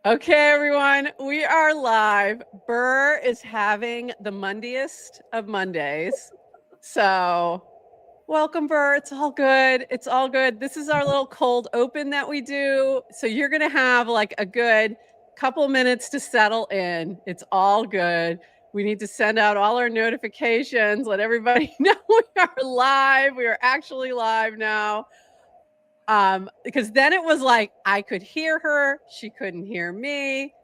Okay, everyone, we are live. Burr is having the Mondiest of Mondays. So welcome, Burr. It's all good. It's all good. This is our little cold open that we do. So you're going to have like a good couple minutes to settle in. It's all good. We need to send out all our notifications, let everybody know we are live. We are actually live now. Because then it was like I could hear her, she couldn't hear me,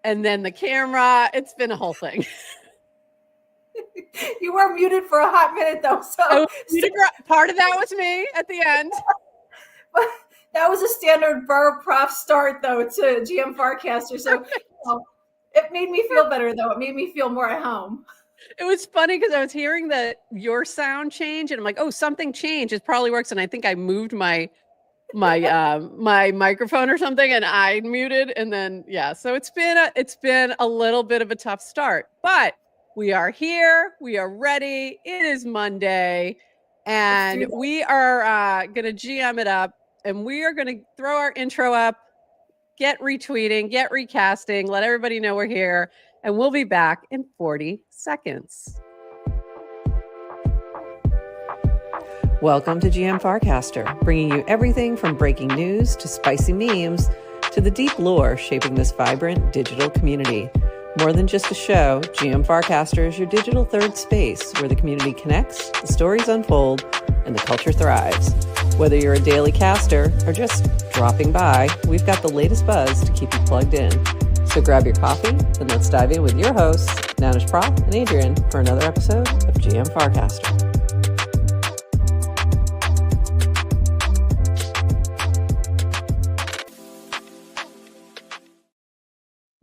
and then the camera. It's been a whole thing. You were muted for a hot minute though, Part of that was me at the end. But that was a standard Burr prof start though to GM Farcaster. So it made me feel better though. It made me feel more at home. It was funny because I was hearing your sound change, and I'm like, oh, something changed. It probably works. And I think I moved my microphone or something, and I muted, and then so it's been a little bit of a tough start, but we are here, we are ready. It is Monday, and we are gonna GM it up, and we are gonna throw our intro up, get retweeting, get recasting, let everybody know we're here, and we'll be back in 40 seconds. Welcome to GM Farcaster, bringing you everything from breaking news to spicy memes to the deep lore shaping this vibrant digital community. More than just a show, GM Farcaster is your digital third space where the community connects, the stories unfold, and the culture thrives. Whether you're a daily caster or just dropping by, we've got the latest buzz to keep you plugged in. So grab your coffee and let's dive in with your hosts, Nanish Prof and Adrienne, for another episode of GM Farcaster.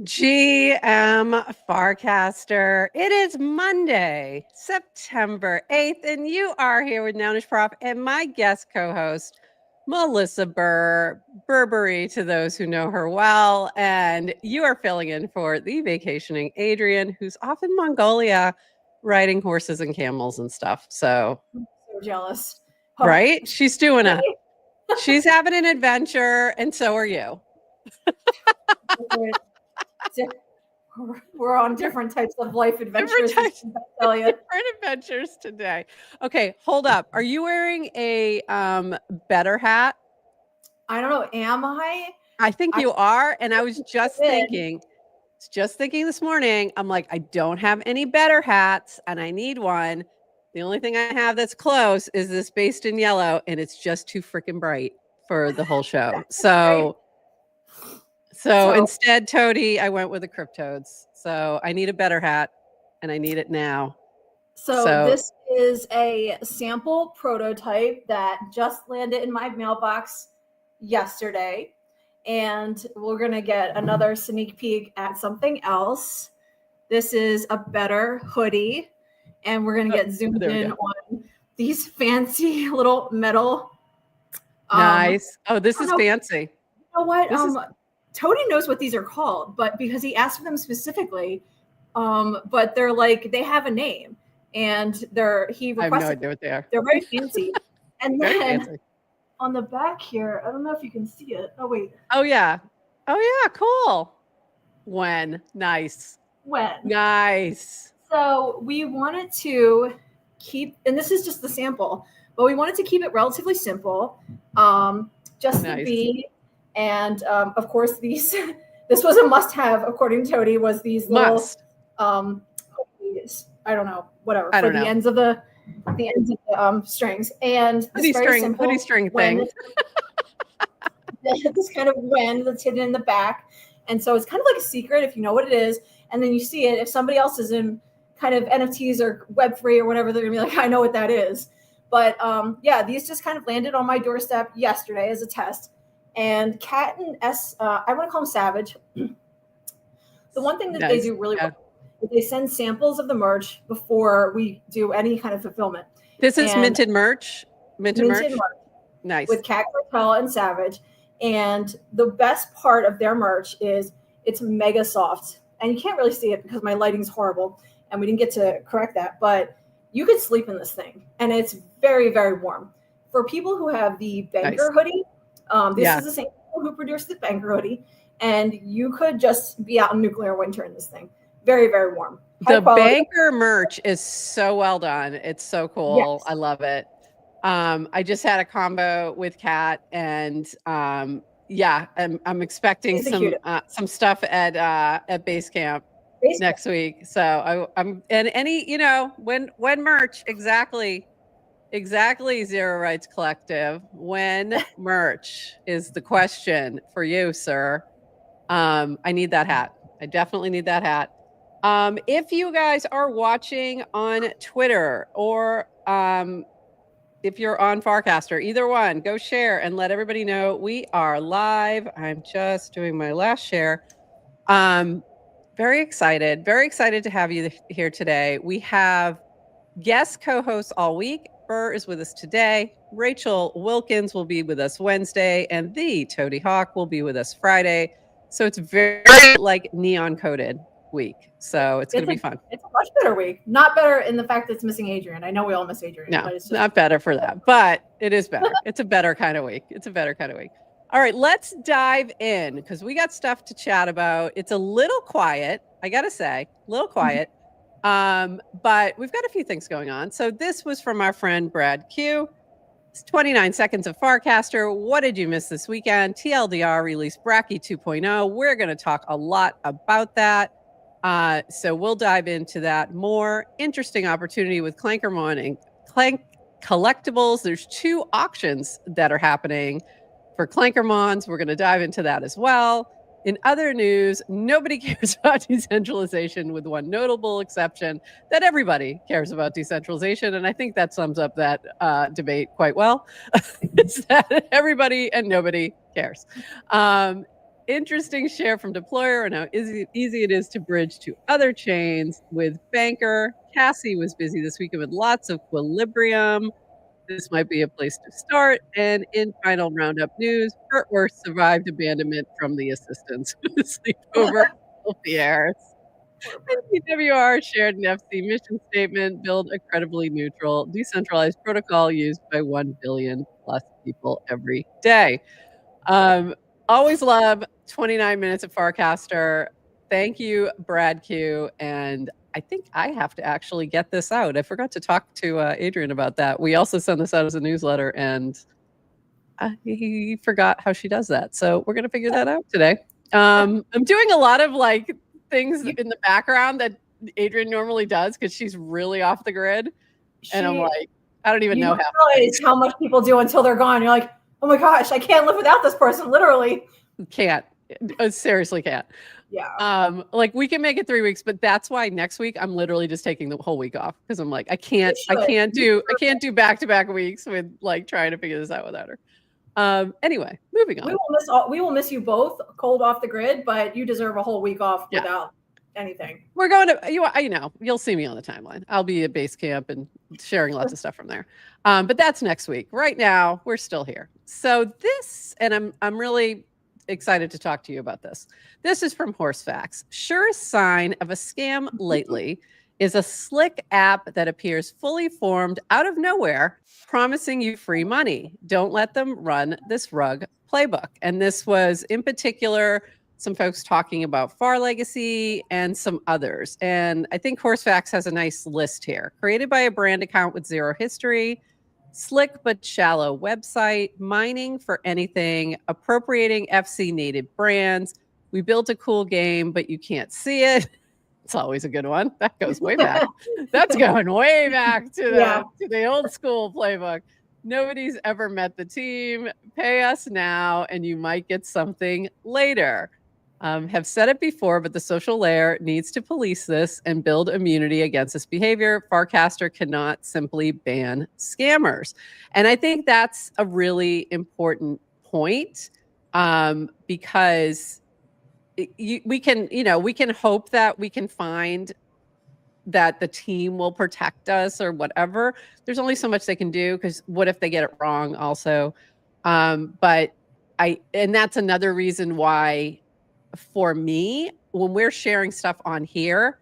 GM Farcaster. It is Monday, September 8th, and you are here with Nanish Prof and my guest co-host, Melissa Burr, Burberry to those who know her well, and you are filling in for the vacationing Adrienne, who's off in Mongolia riding horses and camels and stuff. So I'm so jealous. Right? She's she's having an adventure, and so are you. We're on different types of life adventures. Different adventures today. Okay, hold up. Are you wearing a better hat? I don't know. Am I? I think you are. And I was just thinking this morning, I'm like, I don't have any better hats and I need one. The only thing I have that's close is this based in yellow, and it's just too freaking bright for the whole show. So instead, Toady, I went with the Cryptodes. So I need a better hat, and I need it now. So this is a sample prototype that just landed in my mailbox yesterday. And we're going to get another sneak peek at something else. This is a better hoodie. And we're going to get zoomed in on these fancy little metal. Nice. This is fancy. You know what? Tony knows what these are called, but because he asked for them specifically, but they're like, they have a name, and he requested. I have no idea what they are. They're very fancy. And then on the back here, I don't know if you can see it. Oh wait. Oh yeah. Cool. Nice. Nice. So we wanted to keep, and this is just the sample, but we wanted to keep it relatively simple, just to be. And of course, this was a must-have, according to Toady, was these little, I don't know, whatever, for the ends of the strings. And hoodie string thing. This kind of WEN that's hidden in the back. And so it's kind of like a secret if you know what it is. And then you see it. If somebody else is in kind of NFTs or Web3 or whatever, they're going to be like, I know what that is. But these just kind of landed on my doorstep yesterday as a test. And Cat and I want to call them Savage. The one thing that they do really well is they send samples of the merch before we do any kind of fulfillment. This is minted merch. Minted merch. Nice. With Cat Cartel and Savage. And the best part of their merch is it's mega soft. And you can't really see it because my lighting's horrible and we didn't get to correct that. But you could sleep in this thing. And it's very, very warm. For people who have the Banker hoodie, this is the same people who produced the Banker hoodie. and you could just be out in nuclear winter in this thing. Very, very warm. The Banker merch is so well done. It's so cool. Yes. I love it. I just had a combo with Kat, and yeah, I'm expecting some stuff at base camp next week. So I'm and any, you know, when merch exactly Zero Rights Collective, when merch is the question for you, sir. I need that hat. I definitely need that hat. If you guys are watching on Twitter or if you're on Farcaster, either one, go share and let everybody know we are live. I'm just doing my last share. Very excited to have you here today. We have guest co-hosts all week. Burr is with us today. Rachel Wilkins will be with us Wednesday, and the Toady Hawk will be with us Friday. So it's very like neon coded week. So it's going to be fun. It's a much better week. Not better in the fact that it's missing Adrienne. I know we all miss Adrienne. No, but it's just not better for that, but it is better. It's a better kind of week. All right, let's dive in because we got stuff to chat about. It's a little quiet, I got to say, a little quiet. But we've got a few things going on. So this was from our friend Brad Q. It's 29 seconds of Farcaster. What did you miss this weekend? TLDR released Bracky 2.0. We're going to talk a lot about that. So we'll dive into that more. Interesting opportunity with Clankermon and Clank Collectibles. There's 2 auctions that are happening for Clankermons. We're going to dive into that as well. In other news, nobody cares about decentralization with one notable exception, that everybody cares about decentralization. And I think that sums up that debate quite well. It's that everybody and nobody cares. Interesting share from Deployer and how easy it is to bridge to other chains with Banker. Cassie was busy this weekend with lots of Equilibrium. This might be a place to start. And in final roundup news, Kurtworth survived abandonment from the assistants with a sleepover at Pierre's. And PWR shared an FC mission statement, build a credibly neutral, decentralized protocol used by 1 billion plus people every day. Always love 29 minutes of Farcaster. Thank you, Brad Q. And I think I have to actually get this out. I forgot to talk to Adrienne about that. We also send this out as a newsletter, and he forgot how she does that. So we're going to figure that out today. I'm doing a lot of like things in the background that Adrienne normally does because she's really off the grid. And I'm like, I don't even know how much people do until they're gone. You're like, oh my gosh, I can't live without this person, literally. Can't. Seriously can't. Yeah. Like we can make it 3 weeks, but that's why next week I'm literally just taking the whole week off because I'm like, I can't do back-to-back weeks with like trying to figure this out without her. Anyway, moving on. We will miss you both cold off the grid, but you deserve a whole week off without anything. We're going to, you'll see me on the timeline. I'll be at base camp and sharing lots of stuff from there. But that's next week. Right now, we're still here. So this, and I'm really excited to talk to you about this. This is from Horsefacts. Surest sign of a scam lately is a slick app that appears fully formed out of nowhere, promising you free money. Don't let them run this rug playbook. And this was in particular some folks talking about Far Legacy and some others. And I think Horsefacts has a nice list here. Created by a brand account with zero history, slick but shallow website, mining for anything, appropriating FC native brands. We built a cool game, but you can't see it. It's always a good one. That goes way back. That's going way back to the old school playbook. Nobody's ever met the team. Pay us now, and you might get something later. Have said it before, but the social layer needs to police this and build immunity against this behavior. Farcaster cannot simply ban scammers. And I think that's a really important point because we can hope that we can find that the team will protect us or whatever. There's only so much they can do because what if they get it wrong also? And that's another reason why for me, when we're sharing stuff on here,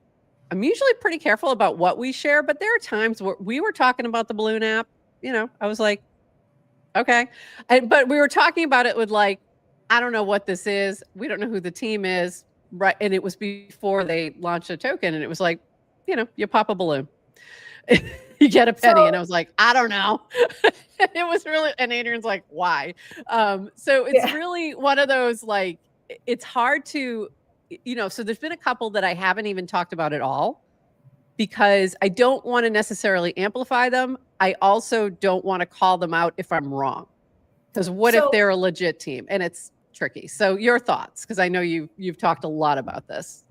I'm usually pretty careful about what we share, but there are times where we were talking about the Balloon app, I was like, okay. But we were talking about it with like I don't know what this is. We don't know who the team is. Right. And it was before they launched a token, and it was like, you pop a balloon. You get a penny. So And I was like, I don't know. It was really, and Adrienne's like, why? So it's yeah. really one of those, like, it's hard to, so there's been a couple that I haven't even talked about at all, because I don't want to necessarily amplify them. I also don't want to call them out if I'm wrong. Because what if So they're a legit team? And it's tricky. So your thoughts, because I know you've talked a lot about this.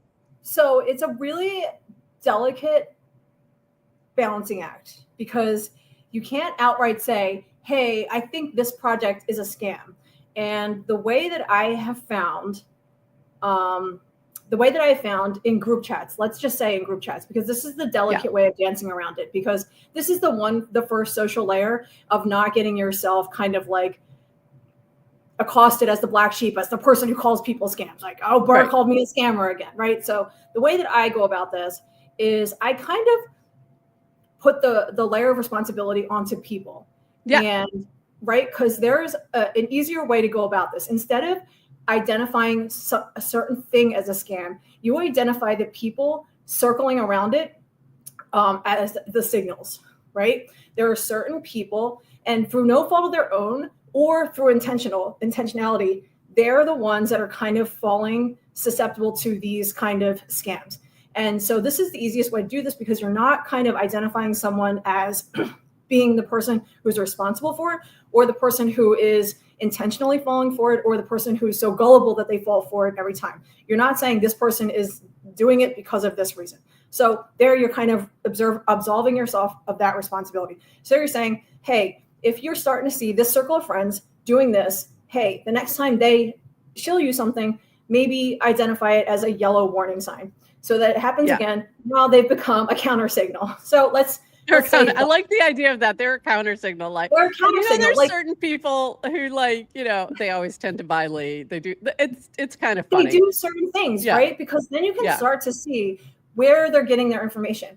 so it's a really delicate balancing act, because you can't outright say, hey, I think this project is a scam. And the way that I have found, in group chats, let's just say in group chats, because this is the delicate way of dancing around it, because this is the first social layer of not getting yourself kind of like accosted as the black sheep, as the person who calls people scams. Like, oh, Burr called me a scammer again, right? So the way that I go about this is I kind of put the layer of responsibility onto people. Yeah. And right, because there's an easier way to go about this. Instead of identifying a certain thing as a scam, you identify the people circling around it as the signals, right? There are certain people, and through no fault of their own or through intentionality, they're the ones that are kind of falling susceptible to these kind of scams. And so this is the easiest way to do this, because you're not kind of identifying someone as being the person who's responsible for it, or the person who is intentionally falling for it, or the person who's so gullible that they fall for it every time. You're not saying this person is doing it because of this reason. So there you're kind of absolving yourself of that responsibility. So you're saying, hey, if you're starting to see this circle of friends doing this, hey, the next time they shill you something, maybe identify it as a yellow warning sign, so that it happens again. Now they've become a counter signal. So let's say I like the idea of that. They're a counter signal. Like, they're a counter signal. There's certain people who, like, they always tend to buy lead. They do. It's kind of funny. They do certain things, right? Because then you can start to see where they're getting their information.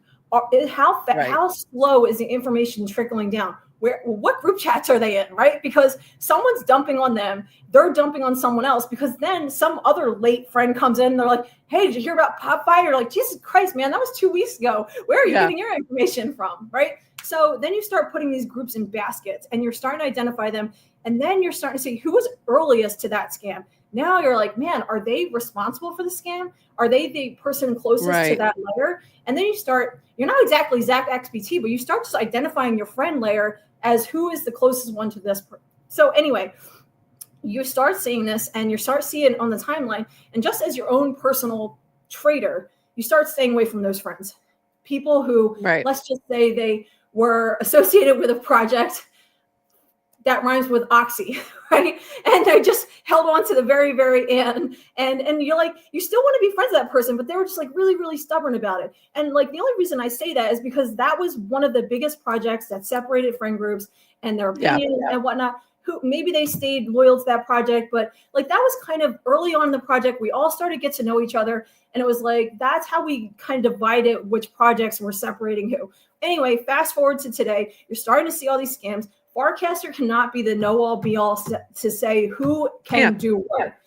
How slow is the information trickling down? What group chats are they in, right? Because someone's dumping on them, they're dumping on someone else, because then some other late friend comes in and they're like, hey, did you hear about Pop Fight? You're like, Jesus Christ, man, that was 2 weeks ago. Where are you getting your information from, right? So then you start putting these groups in baskets, and you're starting to identify them, and then you're starting to see who was earliest to that scam. Now you're like, man, are they responsible for the scam? Are they the person closest to that layer? And then you're not exactly Zach XBT, but you start just identifying your friend layer as who is the closest one to this. So anyway, you start seeing this, and you start seeing it on the timeline. And just as your own personal trader, you start staying away from those friends. People who, let's just say they were associated with a project that rhymes with oxy, right? And they just held on to the very, very end. And you're like, you still want to be friends with that person, but they were just like really, really stubborn about it. And like, the only reason I say that is because that was one of the biggest projects that separated friend groups and their opinions and whatnot. Who maybe they stayed loyal to that project, but like that was kind of early on in the project. We all started to get to know each other, and it was like that's how we kind of divided which projects were separating who. Anyway, fast forward to today, you're starting to see all these scams. Farcaster cannot be the know-all be-all to say who can do what.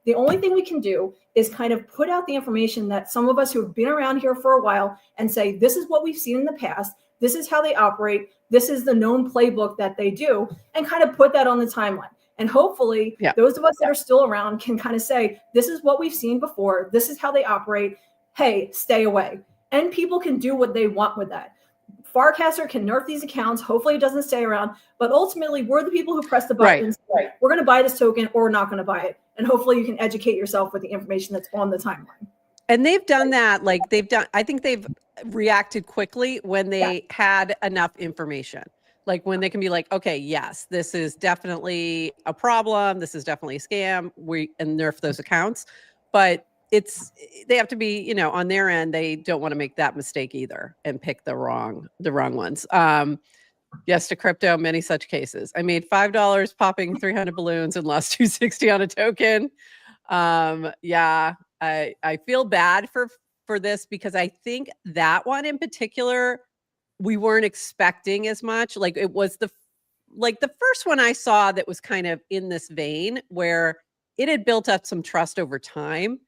The only thing we can do is kind of put out the information that some of us who have been around here for a while and say, this is what we've seen in the past. This is how they operate. This is the known playbook that they do, and kind of put that on the timeline. And hopefully those of us that are still around can kind of say, this is what we've seen before. This is how they operate. Hey, stay away. And people can do what they want with that. Farcaster can nerf these accounts. Hopefully it doesn't stay around. But ultimately, we're the people who press the buttons. We're going to buy this token, or we're not going to buy it. And hopefully you can educate yourself with the information that's on the timeline. And they've done that. Like I think they've reacted quickly when they had enough information. Like when they can be like, okay, yes, this is definitely a problem. This is definitely a scam. And nerf those accounts. But they have to be, on their end, they don't want to make that mistake either and pick the wrong ones. Yes to crypto, many such cases. I made $5 popping 300 balloons and lost 260 on a token. I feel bad for this, because I think that one in particular, we weren't expecting as much. Like it was the first one I saw that was kind of in this vein, where it had built up some trust over time.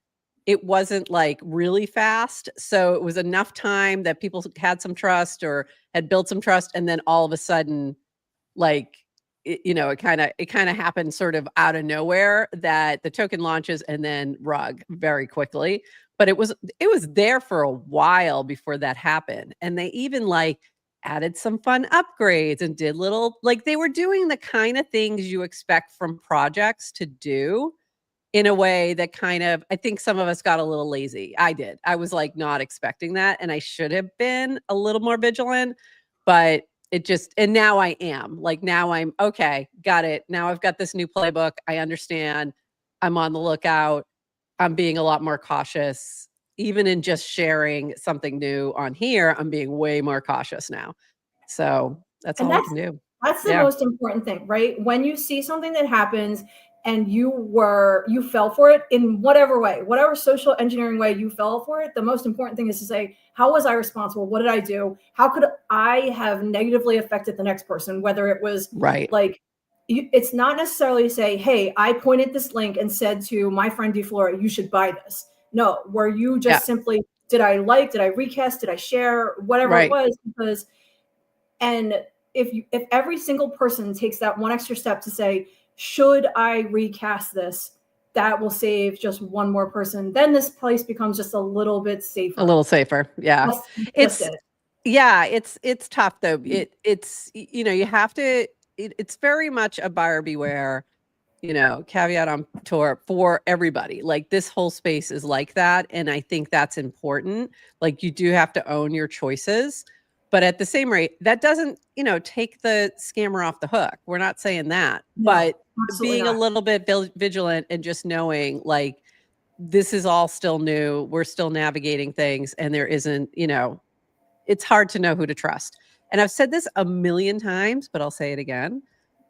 It wasn't like really fast. So it was enough time that people had some trust or had built some trust. And then all of a sudden, like, it kind of happened sort of out of nowhere that the token launches and then rug very quickly. But it was there for a while before that happened. And they even like added some fun upgrades and did little, like they were doing the kind of things you expect from projects to do in a way that kind of, I think some of us got a little lazy. I did. I was like not expecting that. And I should have been a little more vigilant, but it just, and now I am like, now I'm okay, got it. Now I've got this new playbook. I understand. I'm on the lookout. I'm being a lot more cautious. Even in just sharing something new on here, I'm being way more cautious now. So that's all we can do. That's the most important thing, right? When you see something that happens and you fell for it in whatever way, whatever social engineering way you fell for it, the most important thing is to say, how was I responsible? What did I do? How could I have negatively affected the next person? Whether it was like, it's not necessarily say, hey, I pointed this link and said to my friend DeFlora, you should buy this. No, where you just simply, did I recast, did I share, whatever it was, because, and if every single person takes that one extra step to say, should I recast this, that will save just one more person. Then this place becomes just a little bit safer. A little safer. Yeah. It's tough though. It's, you have to, it's very much a buyer beware, caveat on tour for everybody. Like this whole space is like that. And I think that's important. Like you do have to own your choices. But at the same rate, that doesn't, take the scammer off the hook. We're not saying that. No, but being a little bit vigilant and just knowing like this is all still new. We're still navigating things and there isn't, it's hard to know who to trust. And I've said this a million times, but I'll say it again.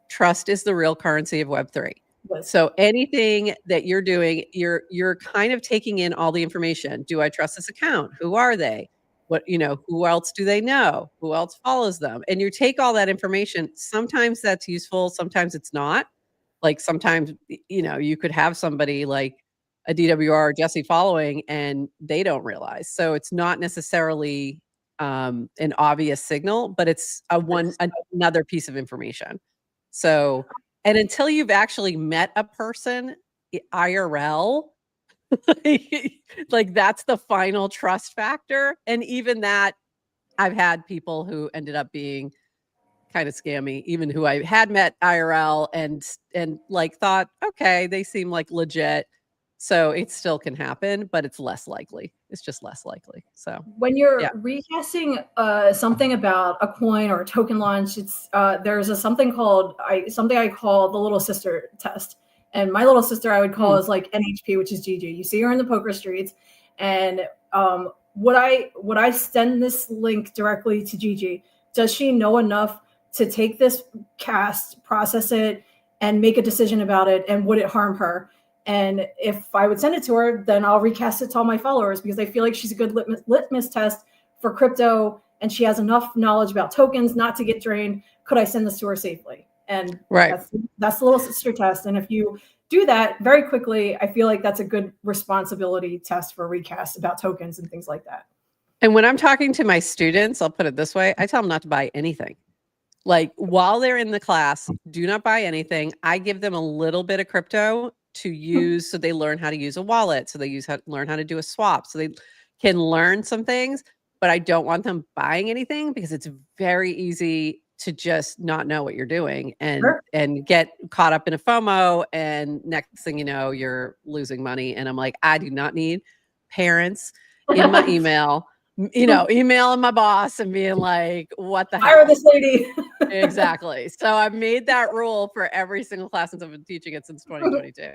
Trust is the real currency of Web3. Yes. So anything that you're doing, you're kind of taking in all the information. Do I trust this account? Who are they? What, who else do they know? Who else follows them? And you take all that information. Sometimes that's useful. Sometimes it's not. Like sometimes, you could have somebody like a DWR or Jesse following and they don't realize. So it's not necessarily an obvious signal, but it's another piece of information. So, and until you've actually met a person IRL, like that's the final trust factor. And even that, I've had people who ended up being kind of scammy, even who I had met IRL and like thought, okay, they seem like legit. So it still can happen, but it's less likely. It's just less likely. So when you're recasting something about a coin or a token launch, it's there's something I call the little sister test. And my little sister I would call is like NHP, which is Gigi. You see her in the poker streets. And would I send this link directly to Gigi? Does she know enough to take this cast, process it, and make a decision about it? And would it harm her? And if I would send it to her, then I'll recast it to all my followers because I feel like she's a good litmus test for crypto. And she has enough knowledge about tokens not to get drained. Could I send this to her safely? And that's the little sister test. And if you do that very quickly, I feel like that's a good responsibility test for recast about tokens and things like that. And when I'm talking to my students, I'll put it this way, I tell them not to buy anything. Like while they're in the class, do not buy anything. I give them a little bit of crypto to use so they learn how to use a wallet. So they learn how to do a swap. So they can learn some things, but I don't want them buying anything because it's very easy to just not know what you're doing and get caught up in a FOMO. And next thing you know, you're losing money. And I'm like, I do not need parents in my email, emailing my boss and being like, what the hell? Hire this lady. Exactly. So I've made that rule for every single class since I've been teaching it since 2022.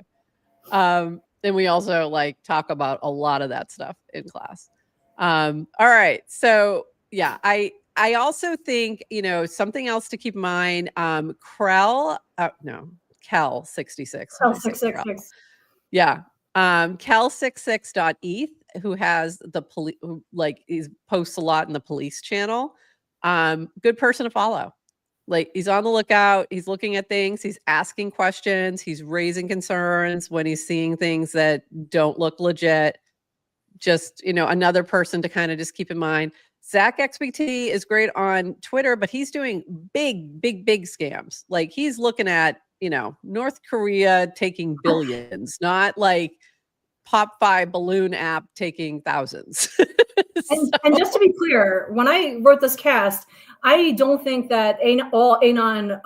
And we also like talk about a lot of that stuff in class. All right. So yeah, I also think, something else to keep in mind, Kel 66. Kel 666. Yeah. Kel66.eth, who has the police, he posts a lot in the police channel. Good person to follow. Like, he's on the lookout. He's looking at things. He's asking questions. He's raising concerns when he's seeing things that don't look legit. Just, another person to kind of just keep in mind. Zach XBT is great on Twitter, but he's doing big scams. Like, he's looking at, North Korea taking billions, not like Pop-Fi balloon app taking thousands. And just to be clear, when I wrote this cast, I don't think that all Anon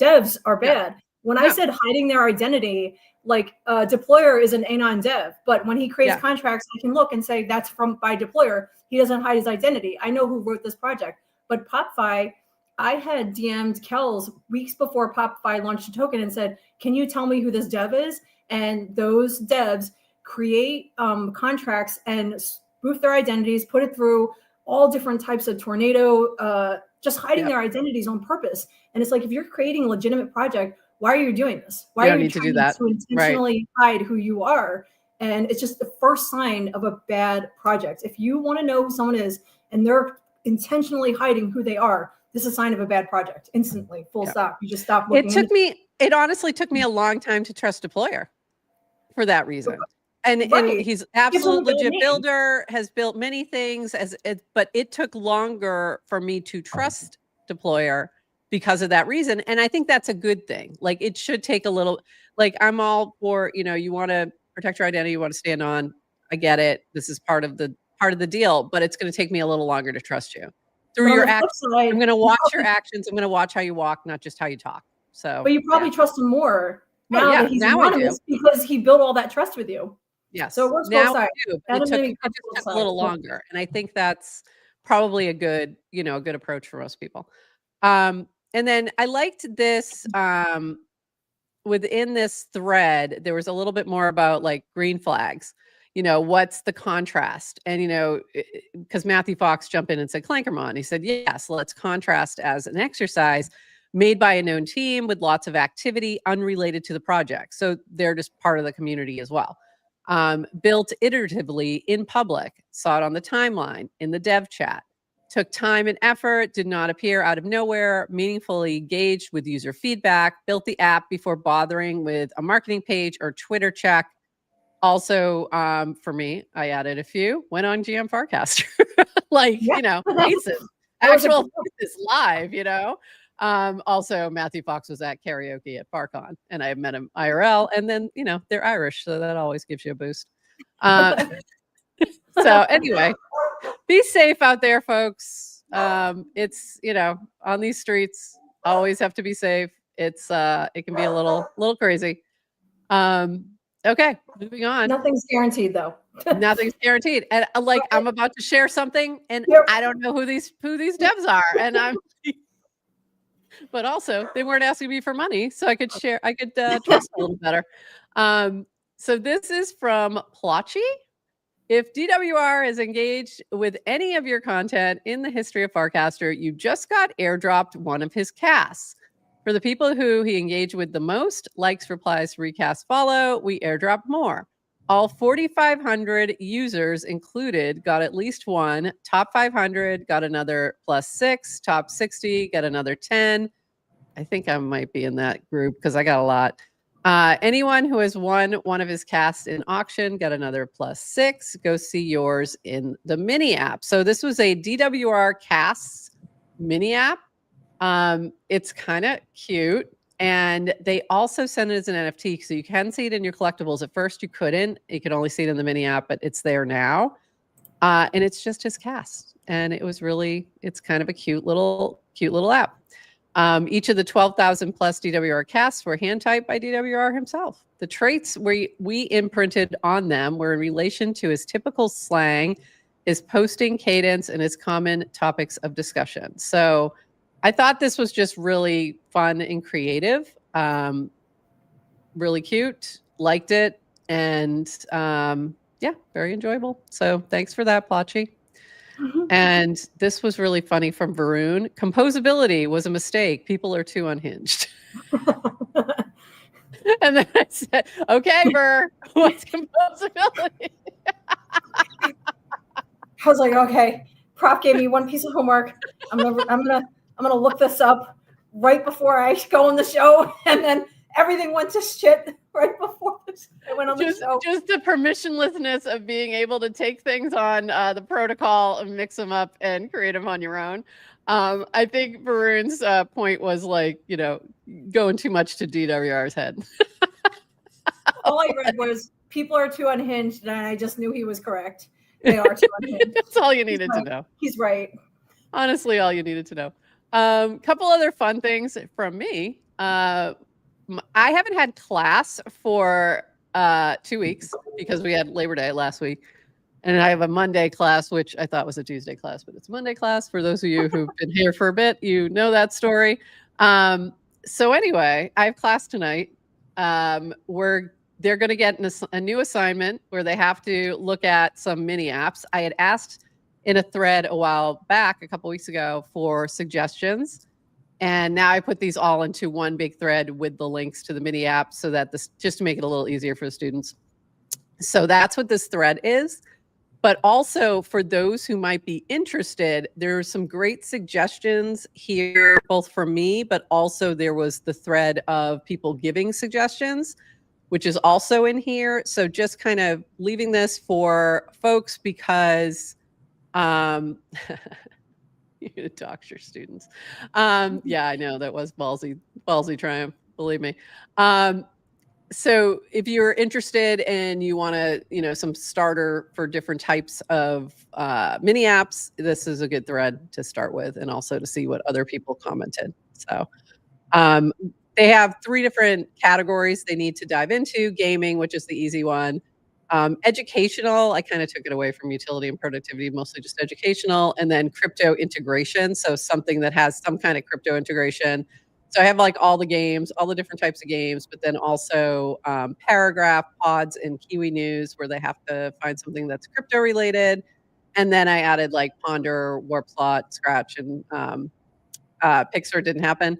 devs are bad. When I said hiding their identity, like Deployer is an Anon dev, but when he creates contracts, I can look and say that's by Deployer. He doesn't hide his identity. I know who wrote this project. But Pop-Fi, I had DM'd Kells weeks before Pop-Fi launched a token and said, can you tell me who this dev is? And those devs create contracts and spoof their identities, put it through all different types of tornado, just hiding their identities on purpose. And it's like, if you're creating a legitimate project, why are you doing this? Why are you trying to intentionally hide who you are? And it's just the first sign of a bad project. If you want to know who someone is and they're intentionally hiding who they are, this is a sign of a bad project. Instantly, full stop. You just stop looking. It honestly took me a long time to trust Deployer for that reason. And he's absolutely legit builder, has built many things, but it took longer for me to trust Deployer because of that reason. And I think that's a good thing. Like, it should take a little, like, I'm all for, you want to protect your identity, you want to stand on. I get it. This is part of the deal, but it's going to take me a little longer to trust you through your actions. I'm going to watch your actions. I'm going to watch how you walk, not just how you talk. So, but you probably trust him more now that he's anonymous because he built all that trust with you. Yes. So it works both sides. It took a little longer. And I think that's probably a good approach for most people. And then I liked this, within this thread, there was a little bit more about like green flags, what's the contrast? And, because Matthew Fox jumped in and said, Clankermon, he said, yes, let's contrast as an exercise made by a known team with lots of activity unrelated to the project. So they're just part of the community as well. Built iteratively in public, saw it on the timeline, in the dev chat, took time and effort, did not appear out of nowhere, meaningfully engaged with user feedback, built the app before bothering with a marketing page or Twitter check. Also, for me, I added a few, went on GM Farcaster, faces, actual faces live, Also, Matthew Fox was at karaoke at Farcon, and I met him IRL. And then, they're Irish, so that always gives you a boost. So anyway, be safe out there, folks. It's, on these streets, always have to be safe. It's it can be a little crazy. Okay, moving on. Nothing's guaranteed, though. Nothing's guaranteed. And I'm about to share something, and I don't know who these devs are, and I'm. But also, they weren't asking me for money, so I could share. I could trust a little better. So this is from Plotchy. If DWR is engaged with any of your content in the history of Farcaster, you just got airdropped one of his casts. For the people who he engaged with the most, likes, replies, recast, follow, we airdrop more. All 4,500 users included got at least one. Top 500 got another +6. Top 60 got another 10. I think I might be in that group because I got a lot. Anyone who has won one of his casts in auction got another +6. Go see yours in the mini app. So this was a DWR casts mini app. It's kind of cute. And they also send it as an NFT, so you can see it in your collectibles. At first, you couldn't. You could only see it in the mini app, but it's there now. And it's just his cast. And it's kind of a cute little app. Each of the 12,000 plus DWR casts were hand typed by DWR himself. The traits we imprinted on them were in relation to his typical slang, his posting cadence, and his common topics of discussion. So I thought this was just really fun and creative, really cute, liked it, and very enjoyable. So thanks for that, Plotchy. Mm-hmm. And this was really funny from Varun. Composability was a mistake. People are too unhinged. And then I said, okay, Burr, what's composability? I was like, okay, Prop gave me one piece of homework. I'm gonna look this up right before I go on the show, and then everything went to shit right before I went on the show. Just the permissionlessness of being able to take things on the protocol and mix them up and create them on your own. I think Varun's point was like, going too much to DWR's head. All I read was people are too unhinged, and I just knew he was correct. They are too unhinged. That's all you needed to know. He's right. Honestly, all you needed to know. Couple other fun things from me. I haven't had class for 2 weeks because we had Labor Day last week. And I have a Monday class, which I thought was a Tuesday class, but it's a Monday class. For those of you who've been here for a bit, you know that story. So anyway, I have class tonight. They're going to get a new assignment where they have to look at some mini apps. I had asked in a thread a while back, a couple weeks ago, for suggestions. And now I put these all into one big thread with the links to the mini apps so that just to make it a little easier for the students. So that's what this thread is. But also for those who might be interested, there's some great suggestions here, both from me, but also there was the thread of people giving suggestions, which is also in here. So just kind of leaving this for folks because you're gonna dox your students. Yeah, I know that was ballsy triumph, believe me. So if you're interested and you want to, some starter for different types of mini apps, this is a good thread to start with, and also to see what other people commented. So they have 3 different categories they need to dive into: gaming, which is the easy one; educational, I kind of took it away from utility and productivity, mostly just educational; and then crypto integration, so something that has some kind of crypto integration. So I have like all the games, all the different types of games, but then also Paragraph, Pods, and Kiwi News, where they have to find something that's crypto related. And then I added like Ponder, Warplot, Scratch, and Pixar didn't happen.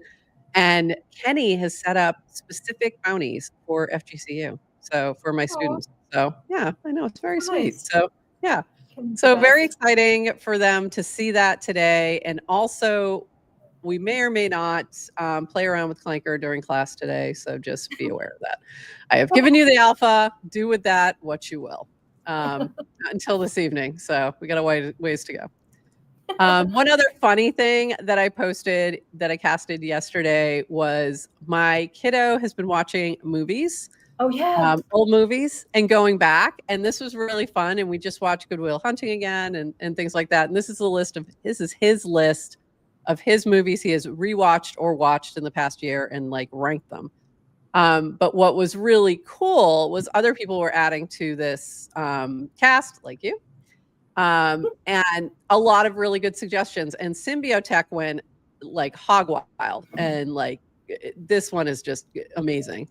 And Kenny has set up specific bounties for FGCU, so for my students. So yeah, I know, it's very sweet. So yeah, so very exciting for them to see that today. And also, we may or may not play around with Clanker during class today, so just be aware of that. I have given you the alpha. Do with that what you will until this evening. So we got a ways to go. One other funny thing that I posted that I casted yesterday was my kiddo has been watching movies. Oh yeah, old movies and going back, and this was really fun. And we just watched Good Will Hunting again and things like that. And this is his list of his movies he has rewatched or watched in the past year and like ranked them. But what was really cool was other people were adding to this cast, like you, and a lot of really good suggestions. And Symbiotech went like hog wild, and like this one is just amazing.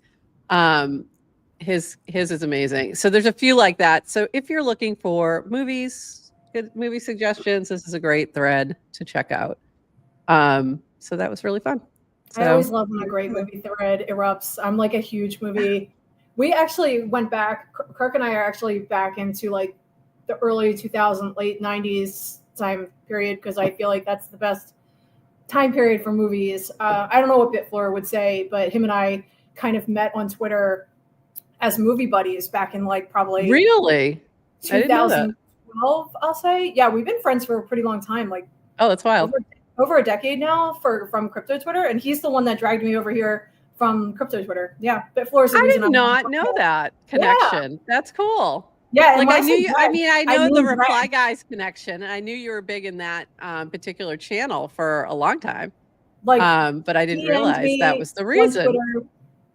His is amazing. So there's a few like that. So if you're looking for movies, good movie suggestions, this is a great thread to check out. So that was really fun. So, I always love when a great movie thread erupts. I'm like a huge movie. We actually went back. Kirk and I are actually back into like the early 2000s, late 90s time period, because I feel like that's the best time period for movies. I don't know what Bitfloor would say, but him and I kind of met on Twitter as movie buddies back in like probably really 2012, I'll say. Yeah, we've been friends for a pretty long time. Like, oh, that's wild. Over a decade now from crypto Twitter, and he's the one that dragged me over here from crypto Twitter. Yeah, Bitfloor is the reason. I did not know that connection. Yeah. That's cool. Yeah, like I knew you. I mean, I know the Reply Guys connection, and I knew you were big in that particular channel for a long time. Like, but I didn't realize that was the reason. Twitter,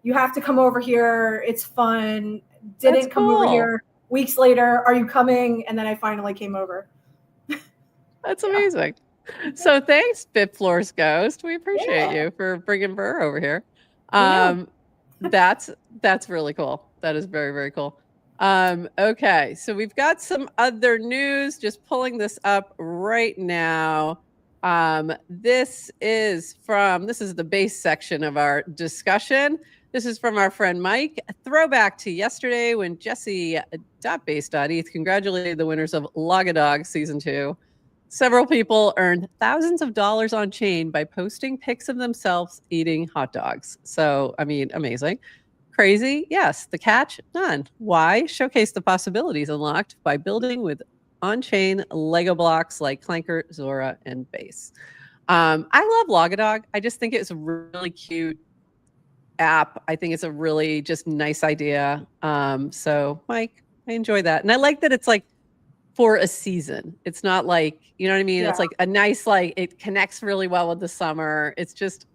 you have to come over here. It's fun. Didn't come over here. Weeks later, are you coming? And then I finally came over. That's amazing. So thanks, Bitfloor's Ghost. We appreciate you for bringing Burr over here. That's really cool. That is very, very cool. Okay, so we've got some other news. Just pulling this up right now. This is the base section of our discussion. This is from our friend Mike. A throwback to yesterday when Jesse.base.eth congratulated the winners of Logadog Season 2. Several people earned thousands of dollars on chain by posting pics of themselves eating hot dogs. So, I mean, amazing. Crazy? Yes. The catch? None. Why? Showcase the possibilities unlocked by building with on-chain Lego blocks like Clanker, Zora, and Base. I love Logadog. I just think it's a really cute app. I think it's a really just nice idea. So, Mike, I enjoy that. And I like that it's like for a season. It's not like, you know what I mean? Yeah. It's like a nice, like it connects really well with the summer. It's just,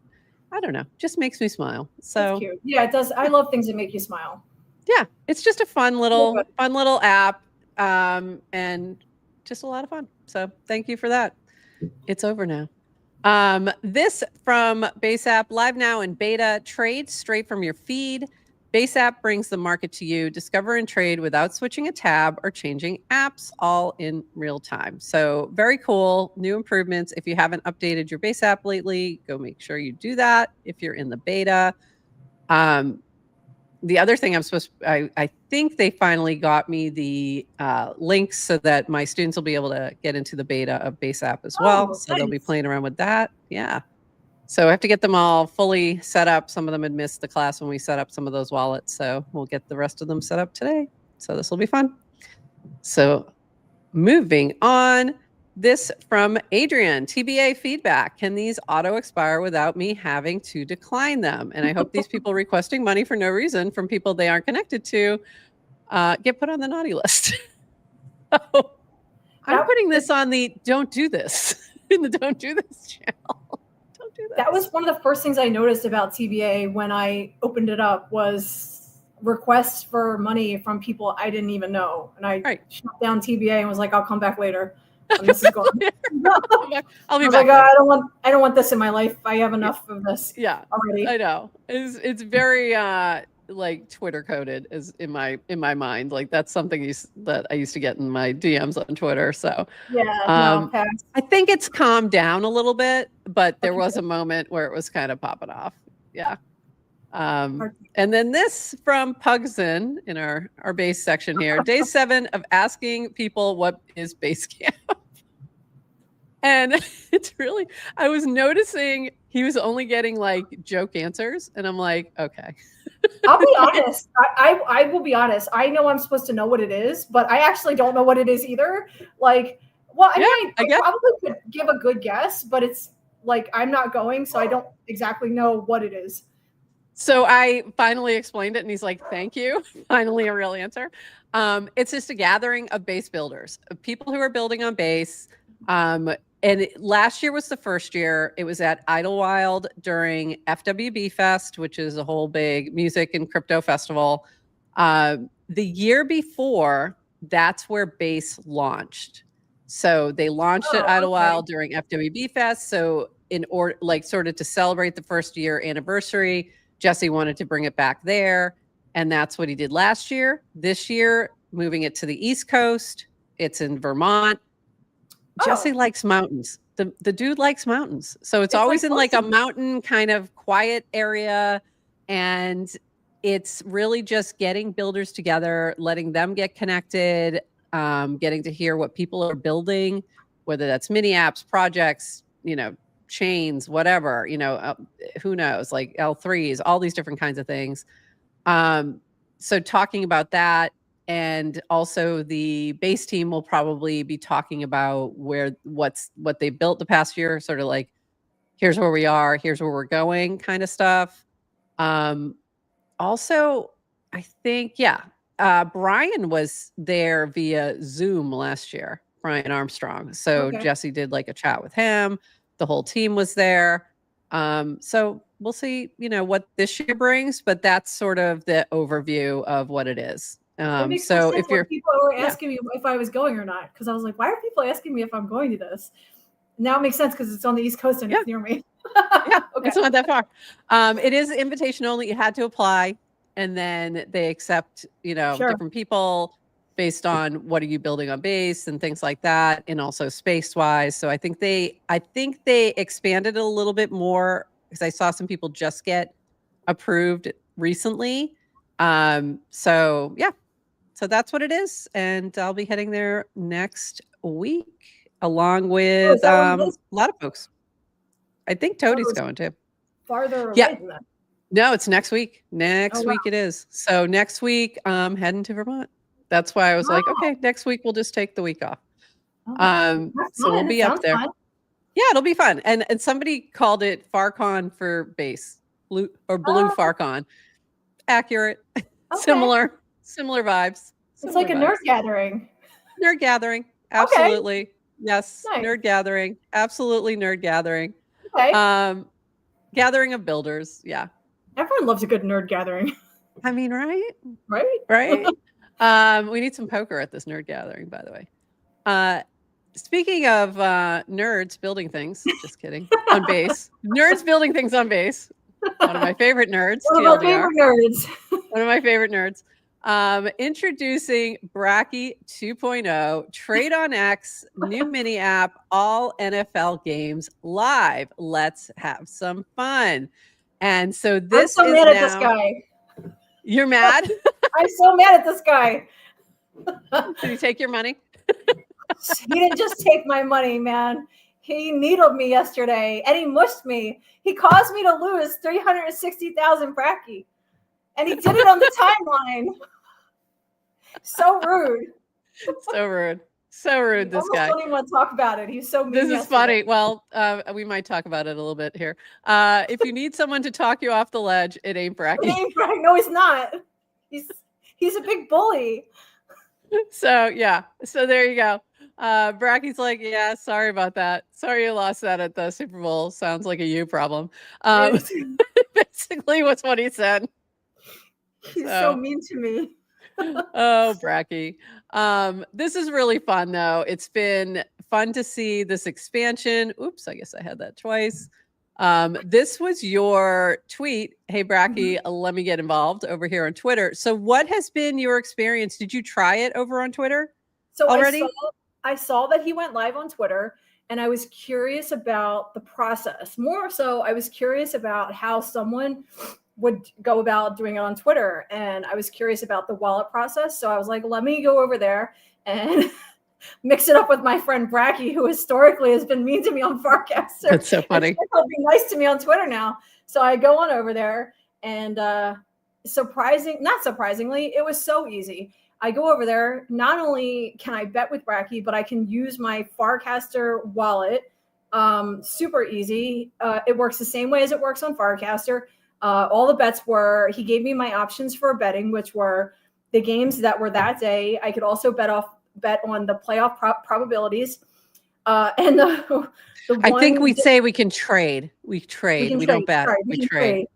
I don't know, just makes me smile. So It's cute. Yeah, it does. I love things that make you smile. yeah, it's just a fun little app. And just a lot of fun. So thank you for that. It's over now. This from Base App, live now in beta. Trade straight from your feed. Base App brings the market to you. Discover and trade without switching a tab or changing apps, all in real time. So very cool. New improvements. If you haven't updated your Base App lately, go make sure you do that if you're in the beta. The other thing I think they finally got me the links so that my students will be able to get into the beta of Base App as well. So nice. they'll be playing around with that. Yeah. So I have to get them all fully set up. Some of them had missed the class when we set up some of those wallets. So we'll get the rest of them set up today. So this will be fun. So moving on. This from Adrienne, TBA feedback. Can these auto expire without me having to decline them? And I hope these people requesting money for no reason from people they aren't connected to get put on the naughty list. So I'm putting this on the don't do this in the don't do this channel. Don't do that. That was one of the first things I noticed about TBA when I opened it up was requests for money from people I didn't even know. And I shut down TBA and was like, I'll come back later. And this is gone. I'll be I was back. Like, I don't want this in my life. I have enough of this. Yeah, already. I know. It's very like Twitter coded is in my mind. Like that's something that I used to get in my DMs on Twitter. So yeah, I think it's calmed down a little bit, but there was a moment where it was kind of popping off. Yeah. And then this from Pugson in our base section here, day 7 of asking people what is Basecamp. And it's really, I was noticing he was only getting like joke answers. And I'm like, okay. I'll be honest. I will be honest. I know I'm supposed to know what it is, but I actually don't know what it is either. Like, well, I mean, I probably could give a good guess, but it's like, I'm not going, so I don't exactly know what it is. So I finally explained it and he's like, thank you. Finally, a real answer. It's just a gathering of base builders, of people who are building on base. And last year was the first year. It was at Idlewild during FWB Fest, which is a whole big music and crypto festival. The year before, that's where Base launched. So they launched at Idlewild during FWB Fest. So in order, like sort of to celebrate the first year anniversary, Jesse wanted to bring it back there. And that's what he did last year. This year, moving it to the East Coast. It's in Vermont. Jesse likes mountains. The dude likes mountains. So it's always like in like a mountain kind of quiet area. And it's really just getting builders together, letting them get connected, getting to hear what people are building, whether that's mini apps, projects, you know, chains, whatever, you know, who knows, like L3s, all these different kinds of things. So talking about that. And also the base team will probably be talking about what they built the past year, sort of like, here's where we are, here's where we're going kind of stuff. Also, I think, Brian was there via Zoom last year, Brian Armstrong. So Jesse did like a chat with him. The whole team was there. So we'll see, you know, what this year brings, but that's sort of the overview of what it is. So if you're people were asking me if I was going or not, because I was like, why are people asking me if I'm going to this? Now it makes sense because it's on the East Coast and it's near me. It's not that far. It is invitation only. You had to apply, and then they accept, you know, different people based on what are you building on base and things like that, and also space wise. So I think they expanded it a little bit more because I saw some people just get approved recently. So yeah. So that's what it is. And I'll be heading there next week. along with that a lot of folks. I think Toadie's going too. Farther Yeah. away than that. No, it's next week. Next week it is. So next week, heading to Vermont. That's why I was like, okay, next week we'll just take the week off. So we'll be up there. Fun. Yeah, it'll be fun. And somebody called it FarCon for base, blue FarCon. Accurate. Okay. Similar vibes. It's like a nerd gathering. Nerd gathering. Absolutely. Okay. Yes. Nice. Nerd gathering. Absolutely nerd gathering. Okay. Gathering of builders. Yeah. Everyone loves a good nerd gathering. I mean, right? Right. We need some poker at this nerd gathering, by the way. Speaking of nerds building things, just kidding, on base. Nerds building things on base. One of my favorite nerds. One of my favorite nerds. Introducing Bracky 2.0, Trade on X, new mini app, all NFL games live. Let's have some fun. And so this I'm so mad at this guy. You're mad? I'm so mad at this guy. Did he take your money? He didn't just take my money, man. He needled me yesterday and he mushed me. He caused me to lose 360,000 Bracky. And he did it on the timeline. So rude. So rude, this guy. I don't even want to talk about it. He's so mean. This is funny. Well, we might talk about it a little bit here. If you need someone to talk you off the ledge, it ain't Bracky. No, he's not. He's a big bully. So, yeah. So there you go. Bracky's like, yeah, sorry about that. Sorry you lost that at the Super Bowl. Sounds like a you problem. Basically, what's what he said. He's so mean to me. Oh, Bracky. This is really fun, though. It's been fun to see this expansion. Oops, I guess I had that twice. This was your tweet. Hey, Bracky, let me get involved over here on Twitter. So what has been your experience? Did you try it over on Twitter already? I saw that he went live on Twitter, and I was curious about the process. More so, I was curious about how someone would go about doing it on Twitter. And I was curious about the wallet process. So I was like, let me go over there and mix it up with my friend Bracky, who historically has been mean to me on Farcaster. That's so funny. He'll be nice to me on Twitter now. So I go on over there and not surprisingly, it was so easy. I go over there. Not only can I bet with Bracky, but I can use my Farcaster wallet. Super easy. It works the same way as it works on Farcaster. All the bets he gave me my options for betting, which were the games that were that day. I could also bet on the playoff probabilities. And I think we'd say we can trade. We don't bet. We trade.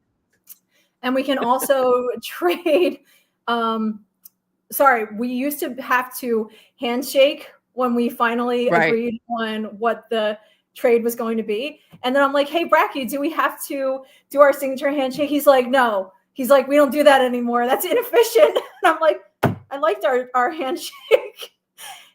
And we can also trade. We used to have to handshake when we finally agreed on what the trade was going to be. And then I'm like, hey, Bracky, do we have to do our signature handshake? He's like, no. He's like, we don't do that anymore. That's inefficient. And I'm like, I liked our handshake.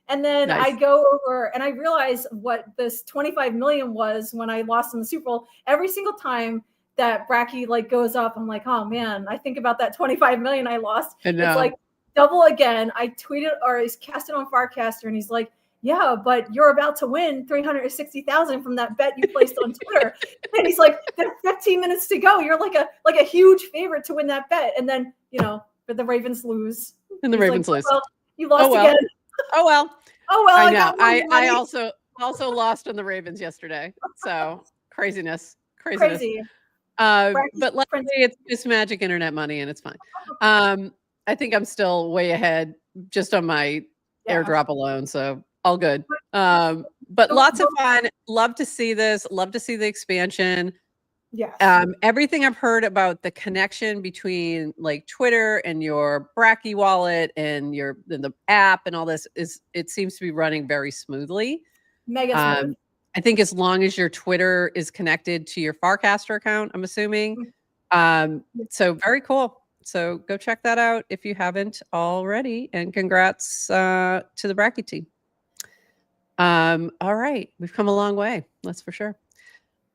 And then I go over and I realize what this 25 million was when I lost in the Super Bowl. Every single time that Bracky goes up, I'm like, oh man, I think about that 25 million I lost. It's like double again. I tweeted or I cast it on Farcaster and he's like, yeah, but you're about to win 360,000 from that bet you placed on Twitter. And he's like, there's 15 minutes to go. You're like a huge favorite to win that bet. And then, but the Ravens lose. And the Ravens lose. Well, you lost again. Oh well. I know. I also lost on the Ravens yesterday. So craziness. Crazy. But luckily it's just magic internet money and it's fine. I think I'm still way ahead just on my airdrop alone. So all good. But lots of fun. Love to see this. Love to see the expansion. Yeah. Everything I've heard about the connection between Twitter and your Bracky wallet and the app and all this it seems to be running very smoothly. Mega smooth. I think as long as your Twitter is connected to your Farcaster account, I'm assuming. So very cool. So go check that out if you haven't already. And congrats to the Bracky team. All right. We've come a long way. That's for sure.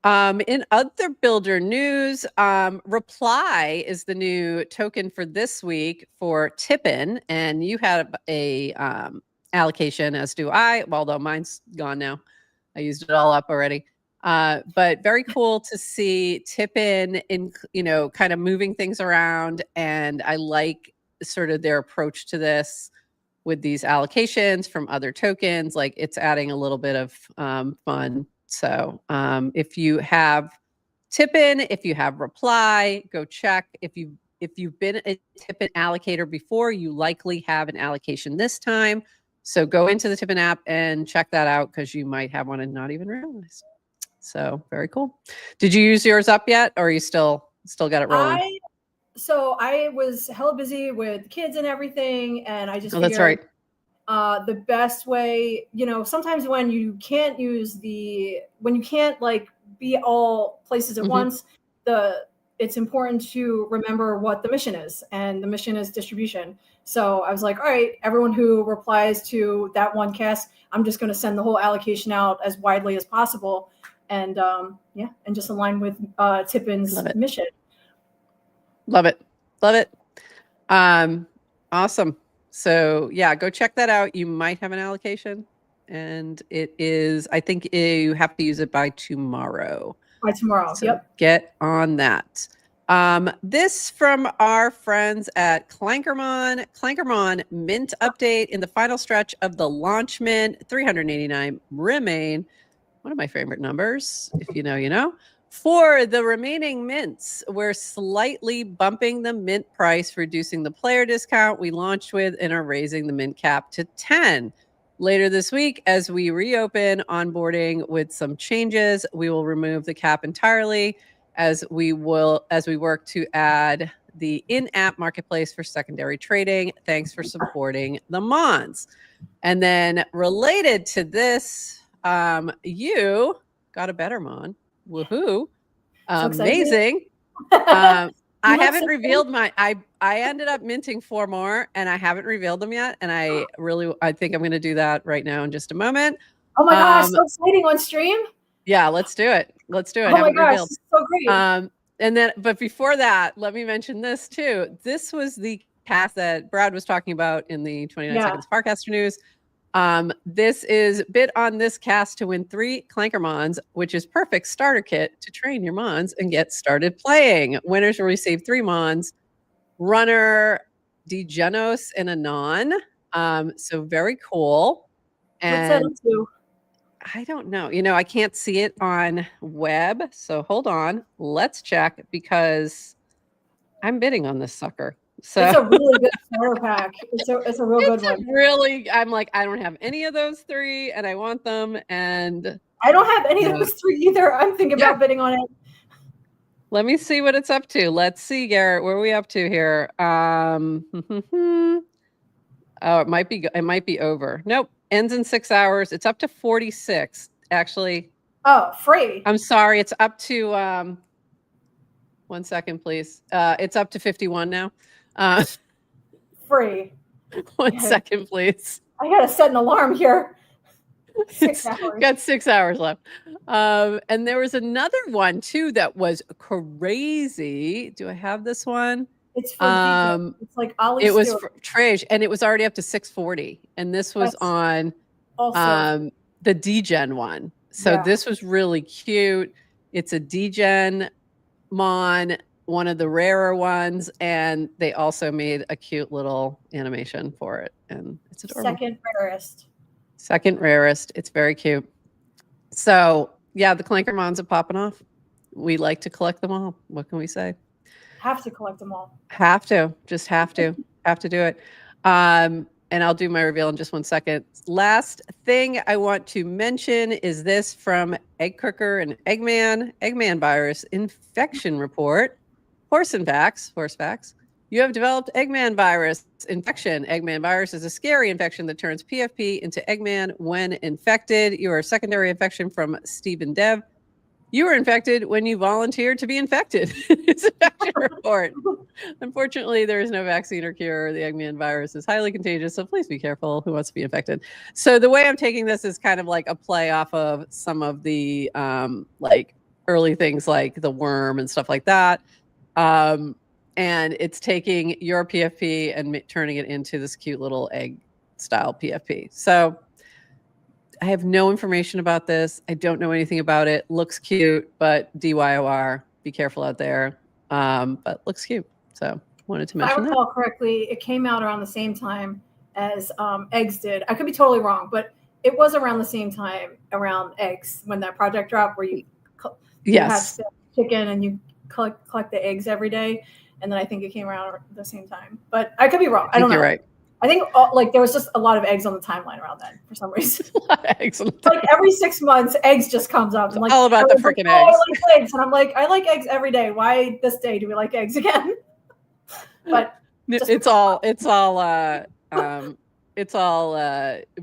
In other builder news, Reply is the new token for this week for Tippin. And you had a allocation, as do I, although mine's gone now. I used it all up already. But very cool to see Tippin in, kind of moving things around. And I like sort of their approach to this with these allocations from other tokens. Like it's adding a little bit of fun. So if you have Tippin, if you have Reply, go check. If you've been a Tippin allocator before, you likely have an allocation this time. So go into the Tippin app and check that out because you might have one and not even realize. So very cool. Did you use yours up yet, or are you still got it rolling? So I was hella busy with kids and everything, and I just figured, that's right. The best way, sometimes when you can't like be all places at once, it's important to remember what the mission is, and the mission is distribution. So I was like, all right, everyone who replies to that one cast, I'm just going to send the whole allocation out as widely as possible, and and just align with Tippin's mission. Love it. Awesome. So yeah, go check that out. You might have an allocation, and it is, I think you have to use it by tomorrow. So yep. Get on that. This from our friends at Clankermon. Clankermon mint update in the final stretch of the launch mint. 389 remain. One of my favorite numbers. If you know, you know. For the remaining mints, we're slightly bumping the mint price, reducing the player discount we launched with, and are raising the mint cap to 10. Later this week, as we reopen onboarding with some changes, we will remove the cap entirely as we work to add the in-app marketplace for secondary trading. Thanks for supporting the Mons. And then related to this, you got a better Mon. Woohoo. Amazing. I haven't revealed I ended up minting 4 more, and I haven't revealed them yet. And I think I'm going to do that right now in just a moment. Oh my gosh, so exciting on stream. Yeah, let's do it. Oh my gosh, this is so great. And then, but before that, let me mention this too. This was the cast that Brad was talking about in the 29 Seconds Farcaster news. This is bid on this cast to win 3 Clanker Mons, which is perfect starter kit to train your Mons and get started playing. Winners will receive 3 Mons, Runner, Degenos, and Anon. So very cool. And what's that up to? I don't know. I can't see it on web. So hold on. Let's check because I'm bidding on this sucker. So it's a really good starter pack. It's a real good one. Really, I'm like, I don't have any of those 3 and I want them. And I don't have any of those 3 either. I'm thinking about bidding on it. Let me see what it's up to. Let's see, Garrett, where are we up to here? Oh, it might be over. Nope. Ends in 6 hours. It's up to 46, actually. Oh, free. I'm sorry. It's up to 1 second, please. It's up to 51 now. Free. 1 second, please. I gotta set an alarm here. 6 hours. Got 6 hours left. And there was another one too that was crazy. Do I have this one? It's for it's like Ollie. It was for Trage, and it was already up to 640. And this was on the Degen one. So this was really cute. It's a Degen Mon, one of the rarer ones, and they also made a cute little animation for it, and it's adorable. Second rarest. It's very cute. So yeah, the Clanker Mons are popping off. We like to collect them all. What can we say? Have to collect them all. Have to. Just have to. Have to do it. And I'll do my reveal in just 1 second. Last thing I want to mention is this from Egg Cooker and Eggman. Eggman virus infection report. Horse facts. You have developed Eggman virus infection. Eggman virus is a scary infection that turns PFP into Eggman when infected. You are a secondary infection from Stephen Dev. You were infected when you volunteered to be infected. It's an infection report. Unfortunately, there is no vaccine or cure. The Eggman virus is highly contagious, so please be careful who wants to be infected. So the way I'm taking this is kind of like a play off of some of the like early things like the worm and stuff like that. And it's taking your PFP and turning it into this cute little egg style PFP. So I have no information about this. I don't know anything about it. Looks cute, but DYOR, be careful out there. But looks cute. So wanted to mention if I recall correctly, it came out around the same time as eggs did. I could be totally wrong, but it was around the same time around eggs when that project dropped where you yes, have chicken and you collect the eggs every day. And then I think it came around at the same time, but I could be wrong. I don't know. You're right. I think there was just a lot of eggs on the timeline around then for some reason. A lot of eggs on the like every 6 months, eggs just comes up. And like, all about the freaking eggs. I like eggs. And I'm like, I like eggs every day. Why this day do we like eggs again? But it's all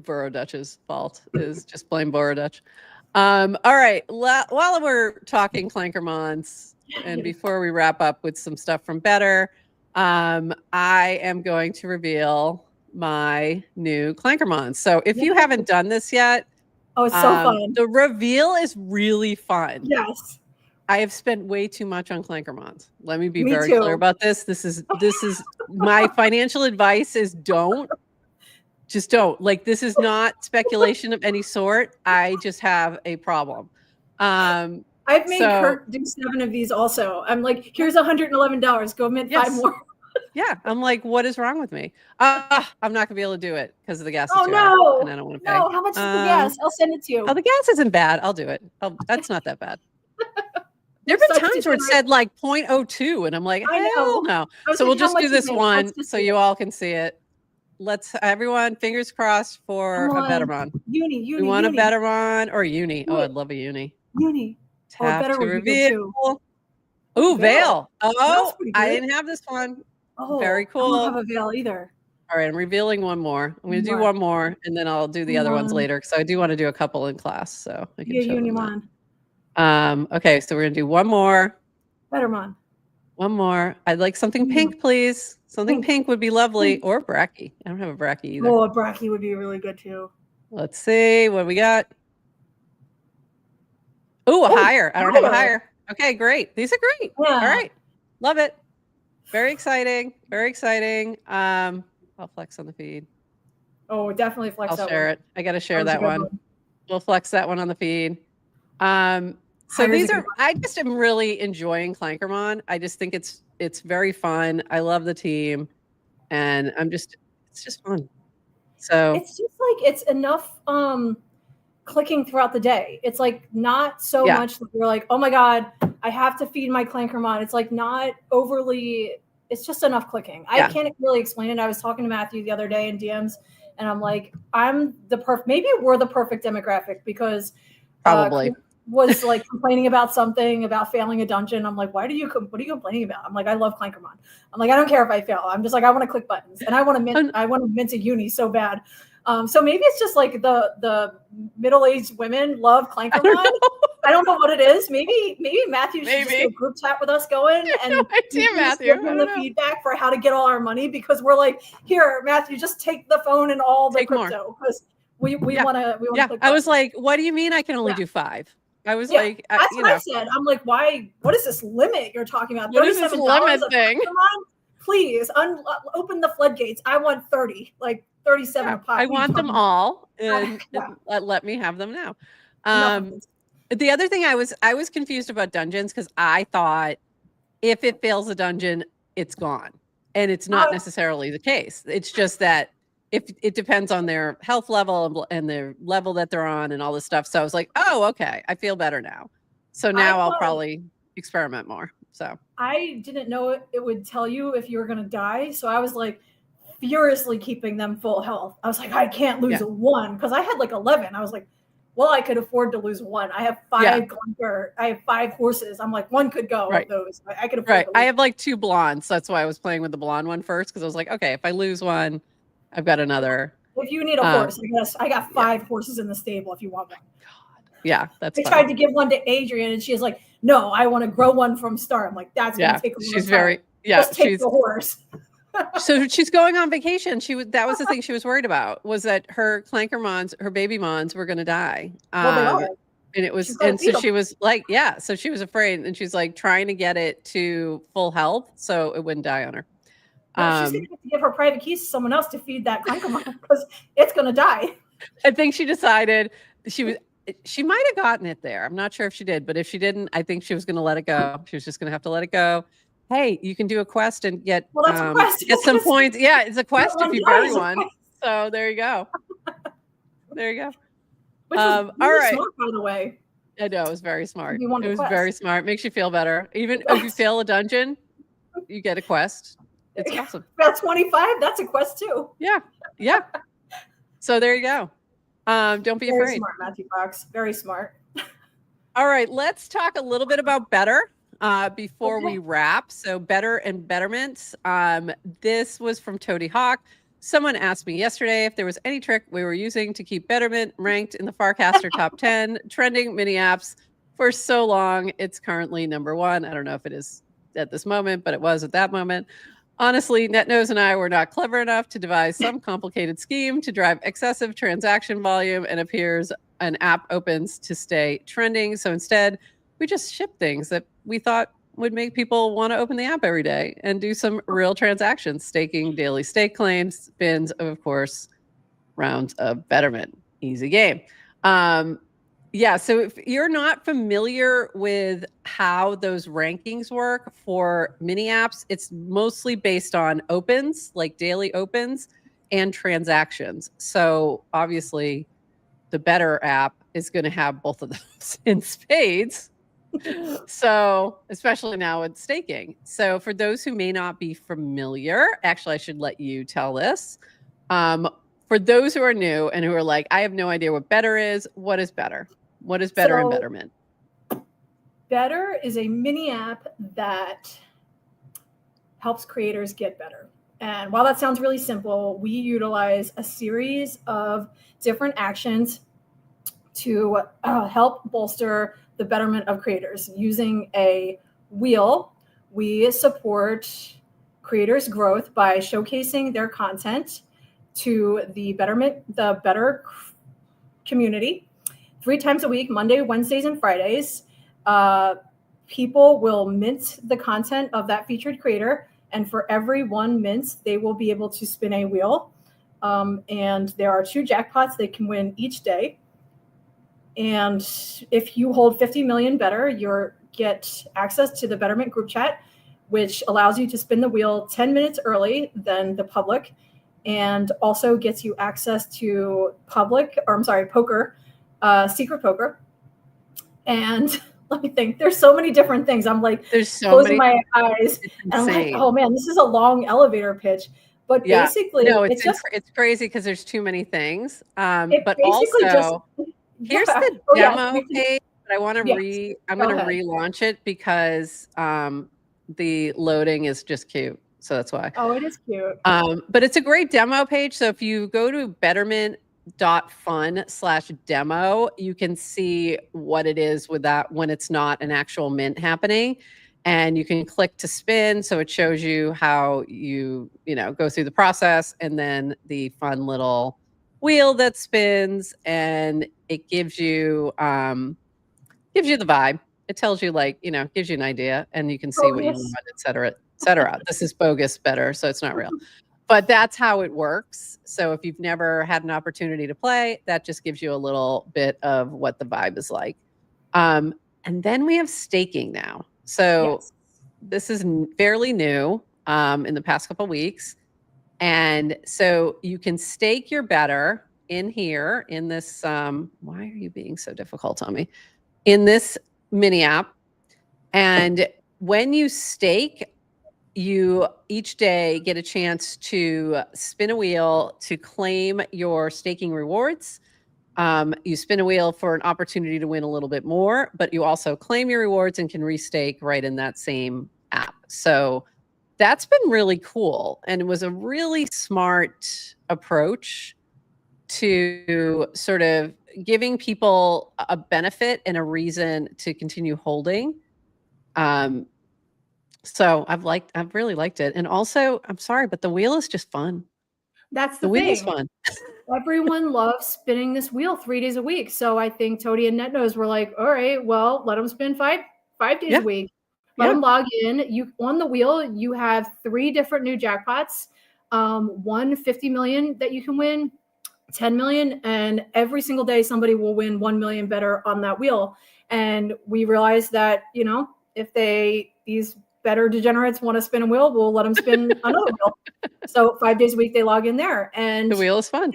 Burrow Dutch's fault. Is just blame Burrow Dutch. All right. While we're talking Clankermons, and before we wrap up with some stuff from Better, I am going to reveal my new Clankermons. So if you haven't done this yet, it's so fun. The reveal is really fun. Yes. I have spent way too much on Clankermons. Let me be very clear about this. This is my financial advice is just don't. Like, this is not speculation of any sort. I just have a problem. I've made Kurt do 7 of these also. I'm like, here's $111. Go mint 5 more. Yeah. I'm like, what is wrong with me? I'm not going to be able to do it because of the gas. Oh, no. And I don't want to pay. No, how much is the gas? I'll send it to you. Oh, the gas isn't bad. I'll do it. That's not that bad. There have been times where it said like 0.02 and I'm like, hell no. So we'll just do this one so you all can see it. Let's everyone fingers crossed for a Bettermon. Uni. We want a Bettermon or Uni. Oh, I'd love a Uni. Uni. Tap to reveal. Ooh, Veil. Oh, I didn't have this one. Oh, very cool. I don't have a Veil either. All right, I'm revealing one more. I'm going to do one more and then I'll do the other ones later because I do want to do a couple in class. So I can show them that. Okay, so we're gonna do one more. Bettermon. One more. I'd like something pink, please. Something pink would be lovely. Or Bracky. I don't have a Bracky either. Oh, a Bracky would be really good too. Let's see what we got. Ooh, a higher. I don't have a higher. Okay, great. These are great. Yeah. All right. Love it. Very exciting. Very exciting. I'll flex on the feed. Oh, definitely flex. I'll share it. I gotta share that one. We'll flex that one on the feed. So these are, I just am really enjoying Clankermon. I just think it's very fun. I love the team and it's just fun. So it's just like, it's enough clicking throughout the day. It's like not so much that you're like, oh my God, I have to feed my Clankermon. It's like not overly, it's just enough clicking. I can't really explain it. I was talking to Matthew the other day in DMs and I'm like, maybe we're the perfect demographic because probably was like complaining about something about failing a dungeon. I'm like, what are you complaining about? I'm like, I love Clankermon. I'm like, I don't care if I fail. I'm just like, I want to click buttons and I want to mint a Uni so bad. So maybe it's just like the middle-aged women love Clankermon. I don't know what it is. Maybe Matthew should just do a group chat with us going and no idea, Matthew. Give him the feedback for how to get all our money because we're like, here, Matthew, just take the phone and all the crypto because we want to. I was like, what do you mean I can only do 5? I was like, that's what I said. I'm like, why? What is this limit you're talking about? What is this limit thing? Please open the floodgates. I want 30, like 37 a pop. I want them all, and let me have them now. The other thing I was confused about dungeons because I thought if it fails a dungeon, it's gone, and it's not necessarily the case. It's just that. If it depends on their health level and their level that they're on and all this stuff. So I was like, oh, okay. I feel better now. So now I'll probably experiment more. So I didn't know it would tell you if you were going to die. So I was like furiously keeping them full health. I was like, I can't lose a 1 because I had like 11. I was like, well, I could afford to lose 1. I have 5 I have 5 horses. I'm like, 1 could go of those. I could afford to lose. I have like 2 blondes. So that's why I was playing with the blonde one first. Cause I was like, okay, if I lose 1, I've got another. If you need a horse, I got 5 horses in the stable if you want one. God. Yeah, that's. I tried to give one to Adrienne, and she's like, "No, I want to grow one from start." I'm like, "That's gonna take a long time. Just take the horse." So she's going on vacation. That was the thing she was worried about was that her Clankermons, her baby mons, were going to die. Well, they are. And it was, and so she was like, so she was afraid, and she's like trying to get it to full health so it wouldn't die on her. No, she's going to have to give her private keys to someone else to feed that concomon because it's going to die. I think she decided she might have gotten it there. I'm not sure if she did, but if she didn't, I think she was going to let it go. She was just going to have to let it go. Hey, you can do a quest and get get some points. Yeah, it's a quest if you bury one. So there you go. There you go. Which was really smart, by the way. I know, it was very smart. It was very smart. Makes you feel better. Even if you fail a dungeon, you get a quest. It's awesome. Fail 25, that's a quest too. Yeah. Yeah. So there you go. Don't be afraid. Very smart, Matthew Fox. Very smart. All right, let's talk a little bit about Better before we wrap. So Better and Betterment. This was from Toady Hawk. Someone asked me yesterday if there was any trick we were using to keep Betterment ranked in the Farcaster top 10 trending mini apps for so long. It's currently number 1. I don't know if it is at this moment, but it was at that moment. Honestly, NetNose and I were not clever enough to devise some complicated scheme to drive excessive transaction volume and appears an app opens to stay trending. So instead, we just ship things that we thought would make people want to open the app every day and do some real transactions, staking daily stake claims, spins, of course, rounds of Betterment. Easy game. Yeah, so if you're not familiar with how those rankings work for mini apps, it's mostly based on opens, like daily opens, and transactions. So obviously, the Better app is going to have both of those in spades. So especially now with staking. So for those who may not be familiar, actually, I should let you tell this. For those who are new and who are like, I have no idea what Better is, what is Better? What is Better and Betterment? Better is a mini app that helps creators get better. And while that sounds really simple, we utilize a series of different actions to help bolster the betterment of creators. Using a wheel, we support creators' growth by showcasing their content to the Better community 3 times a week, Monday, Wednesdays, and Fridays. People will mint the content of that featured creator, and for every 1 mint, they will be able to spin a wheel. And there are 2 jackpots they can win each day. And if you hold 50 million Better, you get access to the Betterment group chat, which allows you to spin the wheel 10 minutes early than the public, and also gets you access to poker, secret poker. And let me think, there's so many different things. I'm like, closing my eyes, and I'm like, oh man, this is a long elevator pitch. But basically, no, it's crazy because there's too many things. But also, here's the demo page. But I want to I'm going to relaunch it because the loading is just cute. So that's why. Oh, it is cute. But it's a great demo page. So if you go to betterment.fun/demo, you can see what it is with that when it's not an actual mint happening. And you can click to spin. So it shows you how you go through the process, and then the fun little wheel that spins, and it gives you the vibe. It tells you, gives you an idea, and you can see what you want, et cetera, et cetera. This is bogus Better, so it's not real. But that's how it works. So if you've never had an opportunity to play, that just gives you a little bit of what the vibe is like. And then we have staking now. So this is fairly new in the past couple of weeks. And so you can stake your Better in here in this. Why are you being so difficult on me? In this mini app. And when you stake, you each day get a chance to spin a wheel to claim your staking rewards. You spin a wheel for an opportunity to win a little bit more, but you also claim your rewards and can restake right in that same app. So that's been really cool. And it was a really smart approach to sort of giving people a benefit and a reason to continue holding. So I've really liked it. And also, I'm sorry, but the wheel is just fun. That's the wheel is fun. Everyone loves spinning this wheel 3 days a week. So I think Toady and NetNose were like, all right, well, let them spin five days a week. Let them log in. You on the wheel, you have 3 different new jackpots. One 50 million that you can win, 10 million, and every single day somebody will win 1 million better on that wheel. And we realized that, if these better degenerates want to spin a wheel, we'll let them spin another wheel. So 5 days a week they log in there, and the wheel is fun.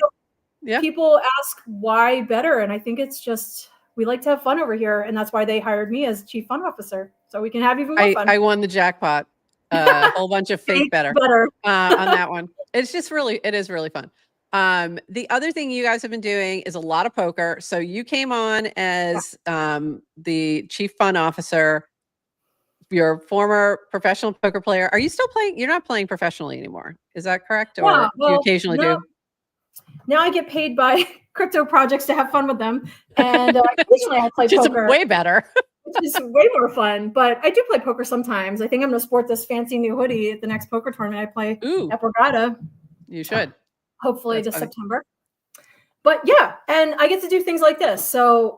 People ask why better, and I think it's just we like to have fun over here, and that's why they hired me as chief fun officer, so we can have even more fun. I won the jackpot, a whole bunch of fake better on that one. It is really fun. The other thing you guys have been doing is a lot of poker. So you came on as the chief fun officer. You're a former professional poker player. Are you still playing? You're not playing professionally anymore. Is that correct? Or do you occasionally do? Now I get paid by crypto projects to have fun with them. And occasionally I play poker. Way better. Which is way more fun. But I do play poker sometimes. I think I'm going to sport this fancy new hoodie at the next poker tournament I play at Borgata. You should. Hopefully this September. But yeah, and I get to do things like this. So,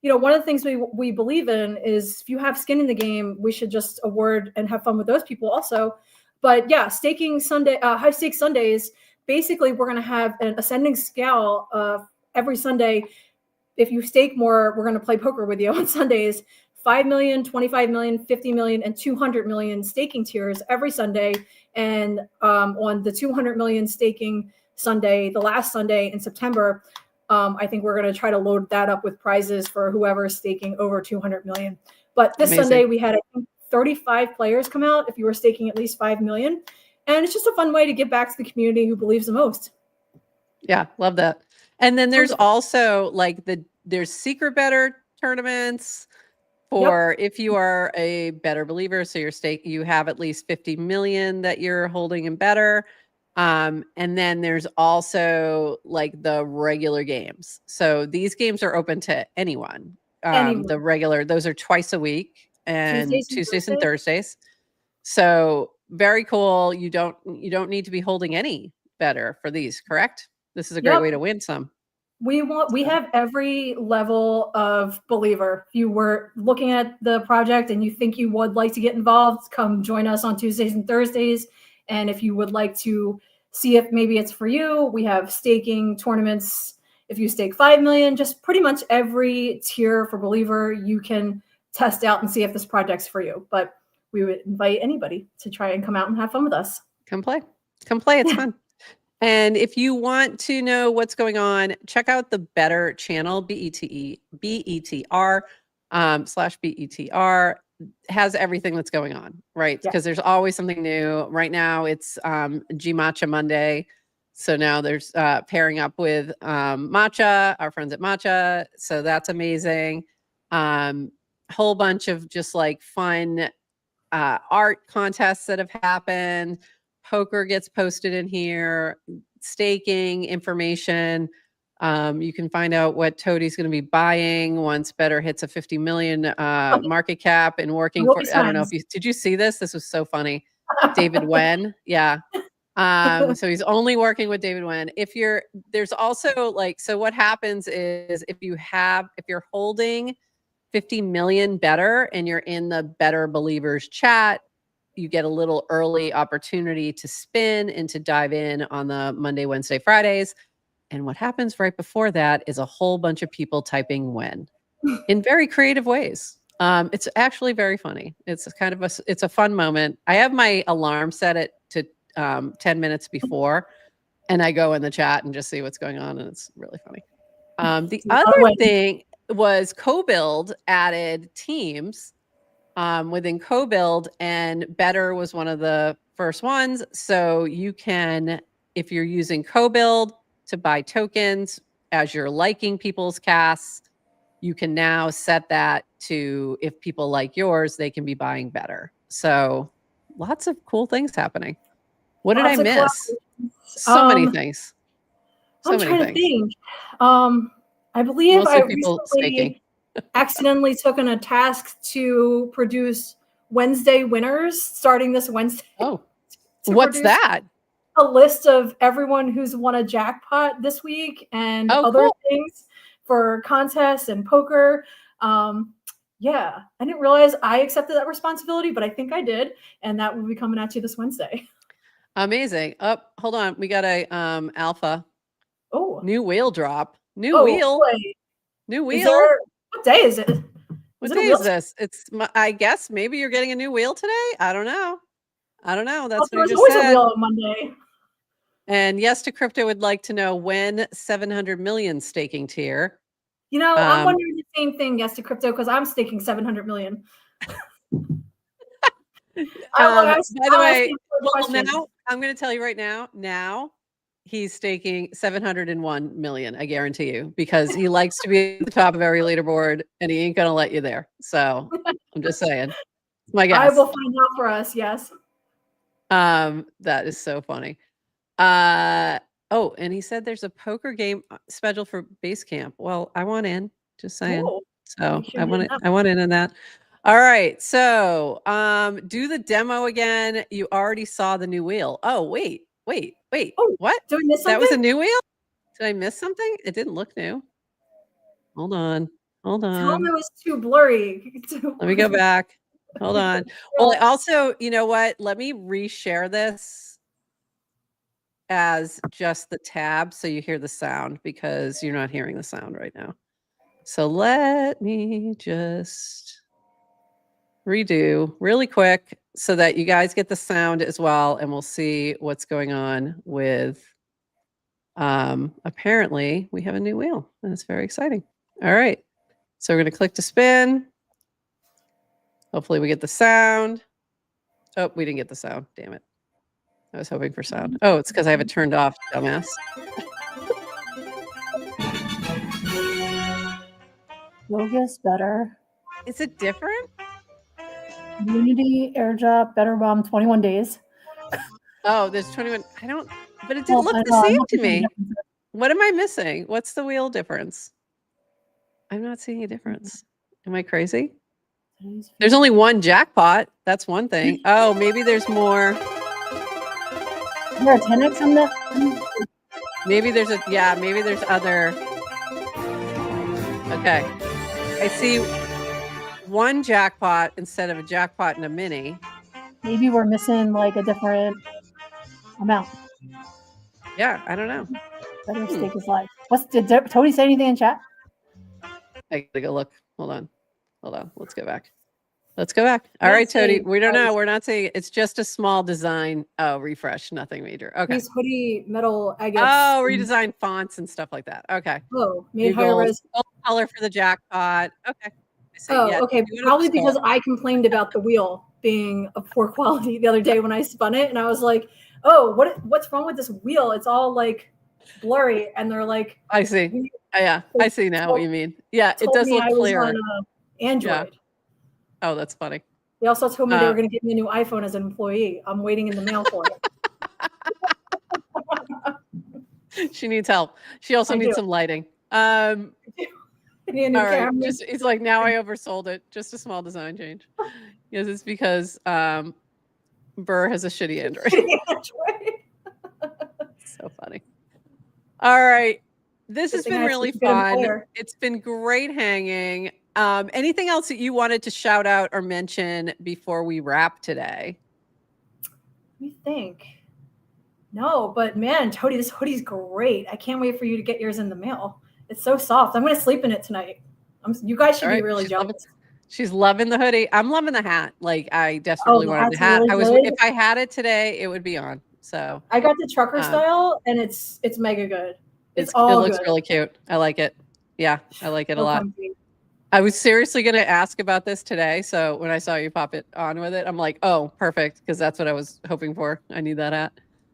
one of the things we believe in is if you have skin in the game, we should just award and have fun with those people also. But yeah, staking Sunday, high stakes Sundays, basically we're going to have an ascending scale of every Sunday. If you stake more, we're going to play poker with you on Sundays. 5 million, 25 million, 50 million, and 200 million staking tiers every Sunday. And on the 200 million staking Sunday, the last Sunday in September, I think we're going to try to load that up with prizes for whoever is staking over 200 million. But this Sunday we had, I think, 35 players come out if you were staking at least 5 million. And it's just a fun way to give back to the community who believes the most. Yeah, love that. And then there's also there's secret better tournaments for if you are a better believer. So you have at least 50 million that you're holding in better. And then there's also the regular games. So these games are open to anyone. The regular, those are twice a week and Tuesdays and Thursdays. So very cool. You don't need to be holding any better for these, correct? This is a great way to win some. We have every level of believer. If you were looking at the project and you think you would like to get involved, come join us on Tuesdays and Thursdays. And if you would like to see if maybe it's for you, we have staking tournaments. If you stake 5 million, just pretty much every tier for believer, you can test out and see if this project's for you. But we would invite anybody to try and come out and have fun with us. Come play. It's fun. And if you want to know what's going on, check out the Better channel, BETR/BETR. Has everything that's going on, right? Because there's always something new. Right now it's G Matcha Monday. So now there's pairing up with Matcha, our friends at Matcha. So that's amazing. Whole bunch of just fun art contests that have happened. Poker gets posted in here, staking information. You can find out what Toadie's going to be buying once Better hits a 50 million market cap and working for, I don't know if did you see this? This was so funny. David Wen. Yeah. So he's only working with David Wen. There's also so what happens is if you're holding 50 million Better and you're in the Better Believers chat, you get a little early opportunity to spin and to dive in on the Monday, Wednesday, Fridays. And what happens right before that is a whole bunch of people typing when in very creative ways. It's actually very funny. It's it's a fun moment. I have my alarm set it to 10 minutes before, and I go in the chat and just see what's going on. And it's really funny. The other thing was CoBuild added teams within CoBuild, and Better was one of the first ones. So you can, if you're using CoBuild to buy tokens as you're liking people's casts, you can now set that to, if people like yours, they can be buying Better. So lots of cool things happening. What did I miss? So many things. I'm trying to think. I believe I recently accidentally took on a task to produce Wednesday winners starting this Wednesday. Oh, what's that? A list of everyone who's won a jackpot this week and other things for contests and poker. Yeah, I didn't realize I accepted that responsibility, but I think I did, and that will be coming at you this Wednesday. Amazing. Oh, hold on. We got a alpha Oh, new wheel drop. New oh wheel. boy. New Is wheel. there? What day is it? What Is it day a wheel? is this? I guess maybe you're getting a new wheel today. I don't know. That's what he There's just always a said. wheel on Monday. And yes to crypto would like to know when 700 million staking tier. You know, I'm wondering the same thing, yes to crypto, because I'm staking 700 million. By the way, well, now I'm going to tell you right now. Now he's staking 701 million. I guarantee you, because he likes to be at the top of every leaderboard, and he ain't going to let you there. So I'm just saying. My guess. I will find out for us. Yes. That is so funny. Oh, and he said there's a poker game scheduled for base camp. Well, I want in. Just saying. Cool. So I want in on that. All right. So do the demo again. You already saw the new wheel. Oh, wait. Oh, What? did we miss something? That was a new wheel? Did I miss something? It didn't look new. Hold on. Tell him it was too blurry. Let me go back. Hold on. Well, also, you know what? Let me reshare this as just the tab so you hear the sound, because you're not hearing the sound right now. So let me just redo really quick so that you guys get the sound as well, and we'll see what's going on with apparently we have a new wheel, and it's very exciting. All right, so we're going to click to spin. Hopefully we get the sound. Oh, we didn't get the sound. Damn it. I was hoping for sound. Oh, it's because I have it turned off, dumbass. Bogus, better. Is it different? Unity, airdrop, better bomb, 21 days. Oh, there's 21. I don't, but it didn't look the same to me. What am I missing? What's the wheel difference? I'm not seeing a difference. Am I crazy? There's only one jackpot. That's one thing. Oh, maybe there's more. Is there a 10x on that? Maybe there's maybe there's other. Okay. I see one jackpot instead of a jackpot and a mini. Maybe we're missing like a different amount. Yeah, I don't know. Better stake his life. Did Tony say anything in chat? I gotta go look. Hold on. Let's go back. All right, Tony. We don't know. We're not saying it's just a small design. Oh, refresh. Nothing major. Okay. These hoodie metal agates. Oh, redesign fonts and stuff like that. Okay. Oh, made higher res. Color for the jackpot. Okay. Okay. Probably because I complained about the wheel being of poor quality the other day when I spun it, and I was like, "Oh, what's wrong with this wheel? It's all like blurry." And they're like, "I see. Yeah, I see now what you mean. Yeah, it does look clear." Android. Yeah. Oh, that's funny. They also told me they were going to give me a new iPhone as an employee. I'm waiting in the mail for it. She needs help. She also needs some lighting. All right. It's like, now I oversold it. Just a small design change. Yes, it's because Burr has a shitty Android. So funny. All right. This has been really fun. It's been great hanging. Anything else that you wanted to shout out or mention before we wrap today? Let me think. No, but man, Tony, this hoodie's great. I can't wait for you to get yours in the mail. It's so soft. I'm going to sleep in it tonight. You guys should be really jealous. She's loving the hoodie. I'm loving the hat. Like, I desperately wanted the hat. Really if I had it today, it would be on. So I got the trucker style, and it's mega good. It looks really cute. I like it. Yeah, I like it a lot. I was seriously going to ask about this today. So when I saw you pop it on with it, I'm like, oh, perfect. Because that's what I was hoping for. I need that hat.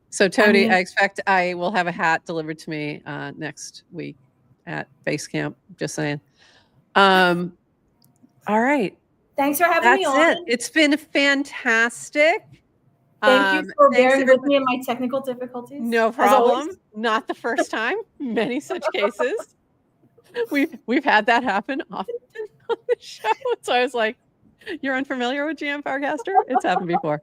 So Tony, I expect I will have a hat delivered to me next week at base camp. Just saying. All right. Thanks for having me on. That's it. It's been fantastic. Thank you for bearing with me in my technical difficulties. No problem. Not the first time. Many such cases. We've had that happen often on the show. So I was like, you're unfamiliar with GM Farcaster? It's happened before.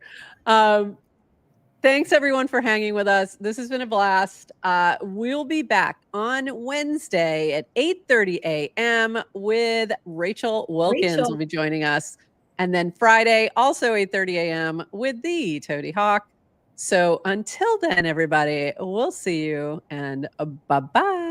Thanks everyone for hanging with us. This has been a blast. We'll be back on Wednesday at 8:30 a.m. with Rachel Wilkins Rachel. will be joining us. And then Friday, also 8:30 a.m. with the Toady Hawk. So until then, everybody, we'll see you and bye-bye.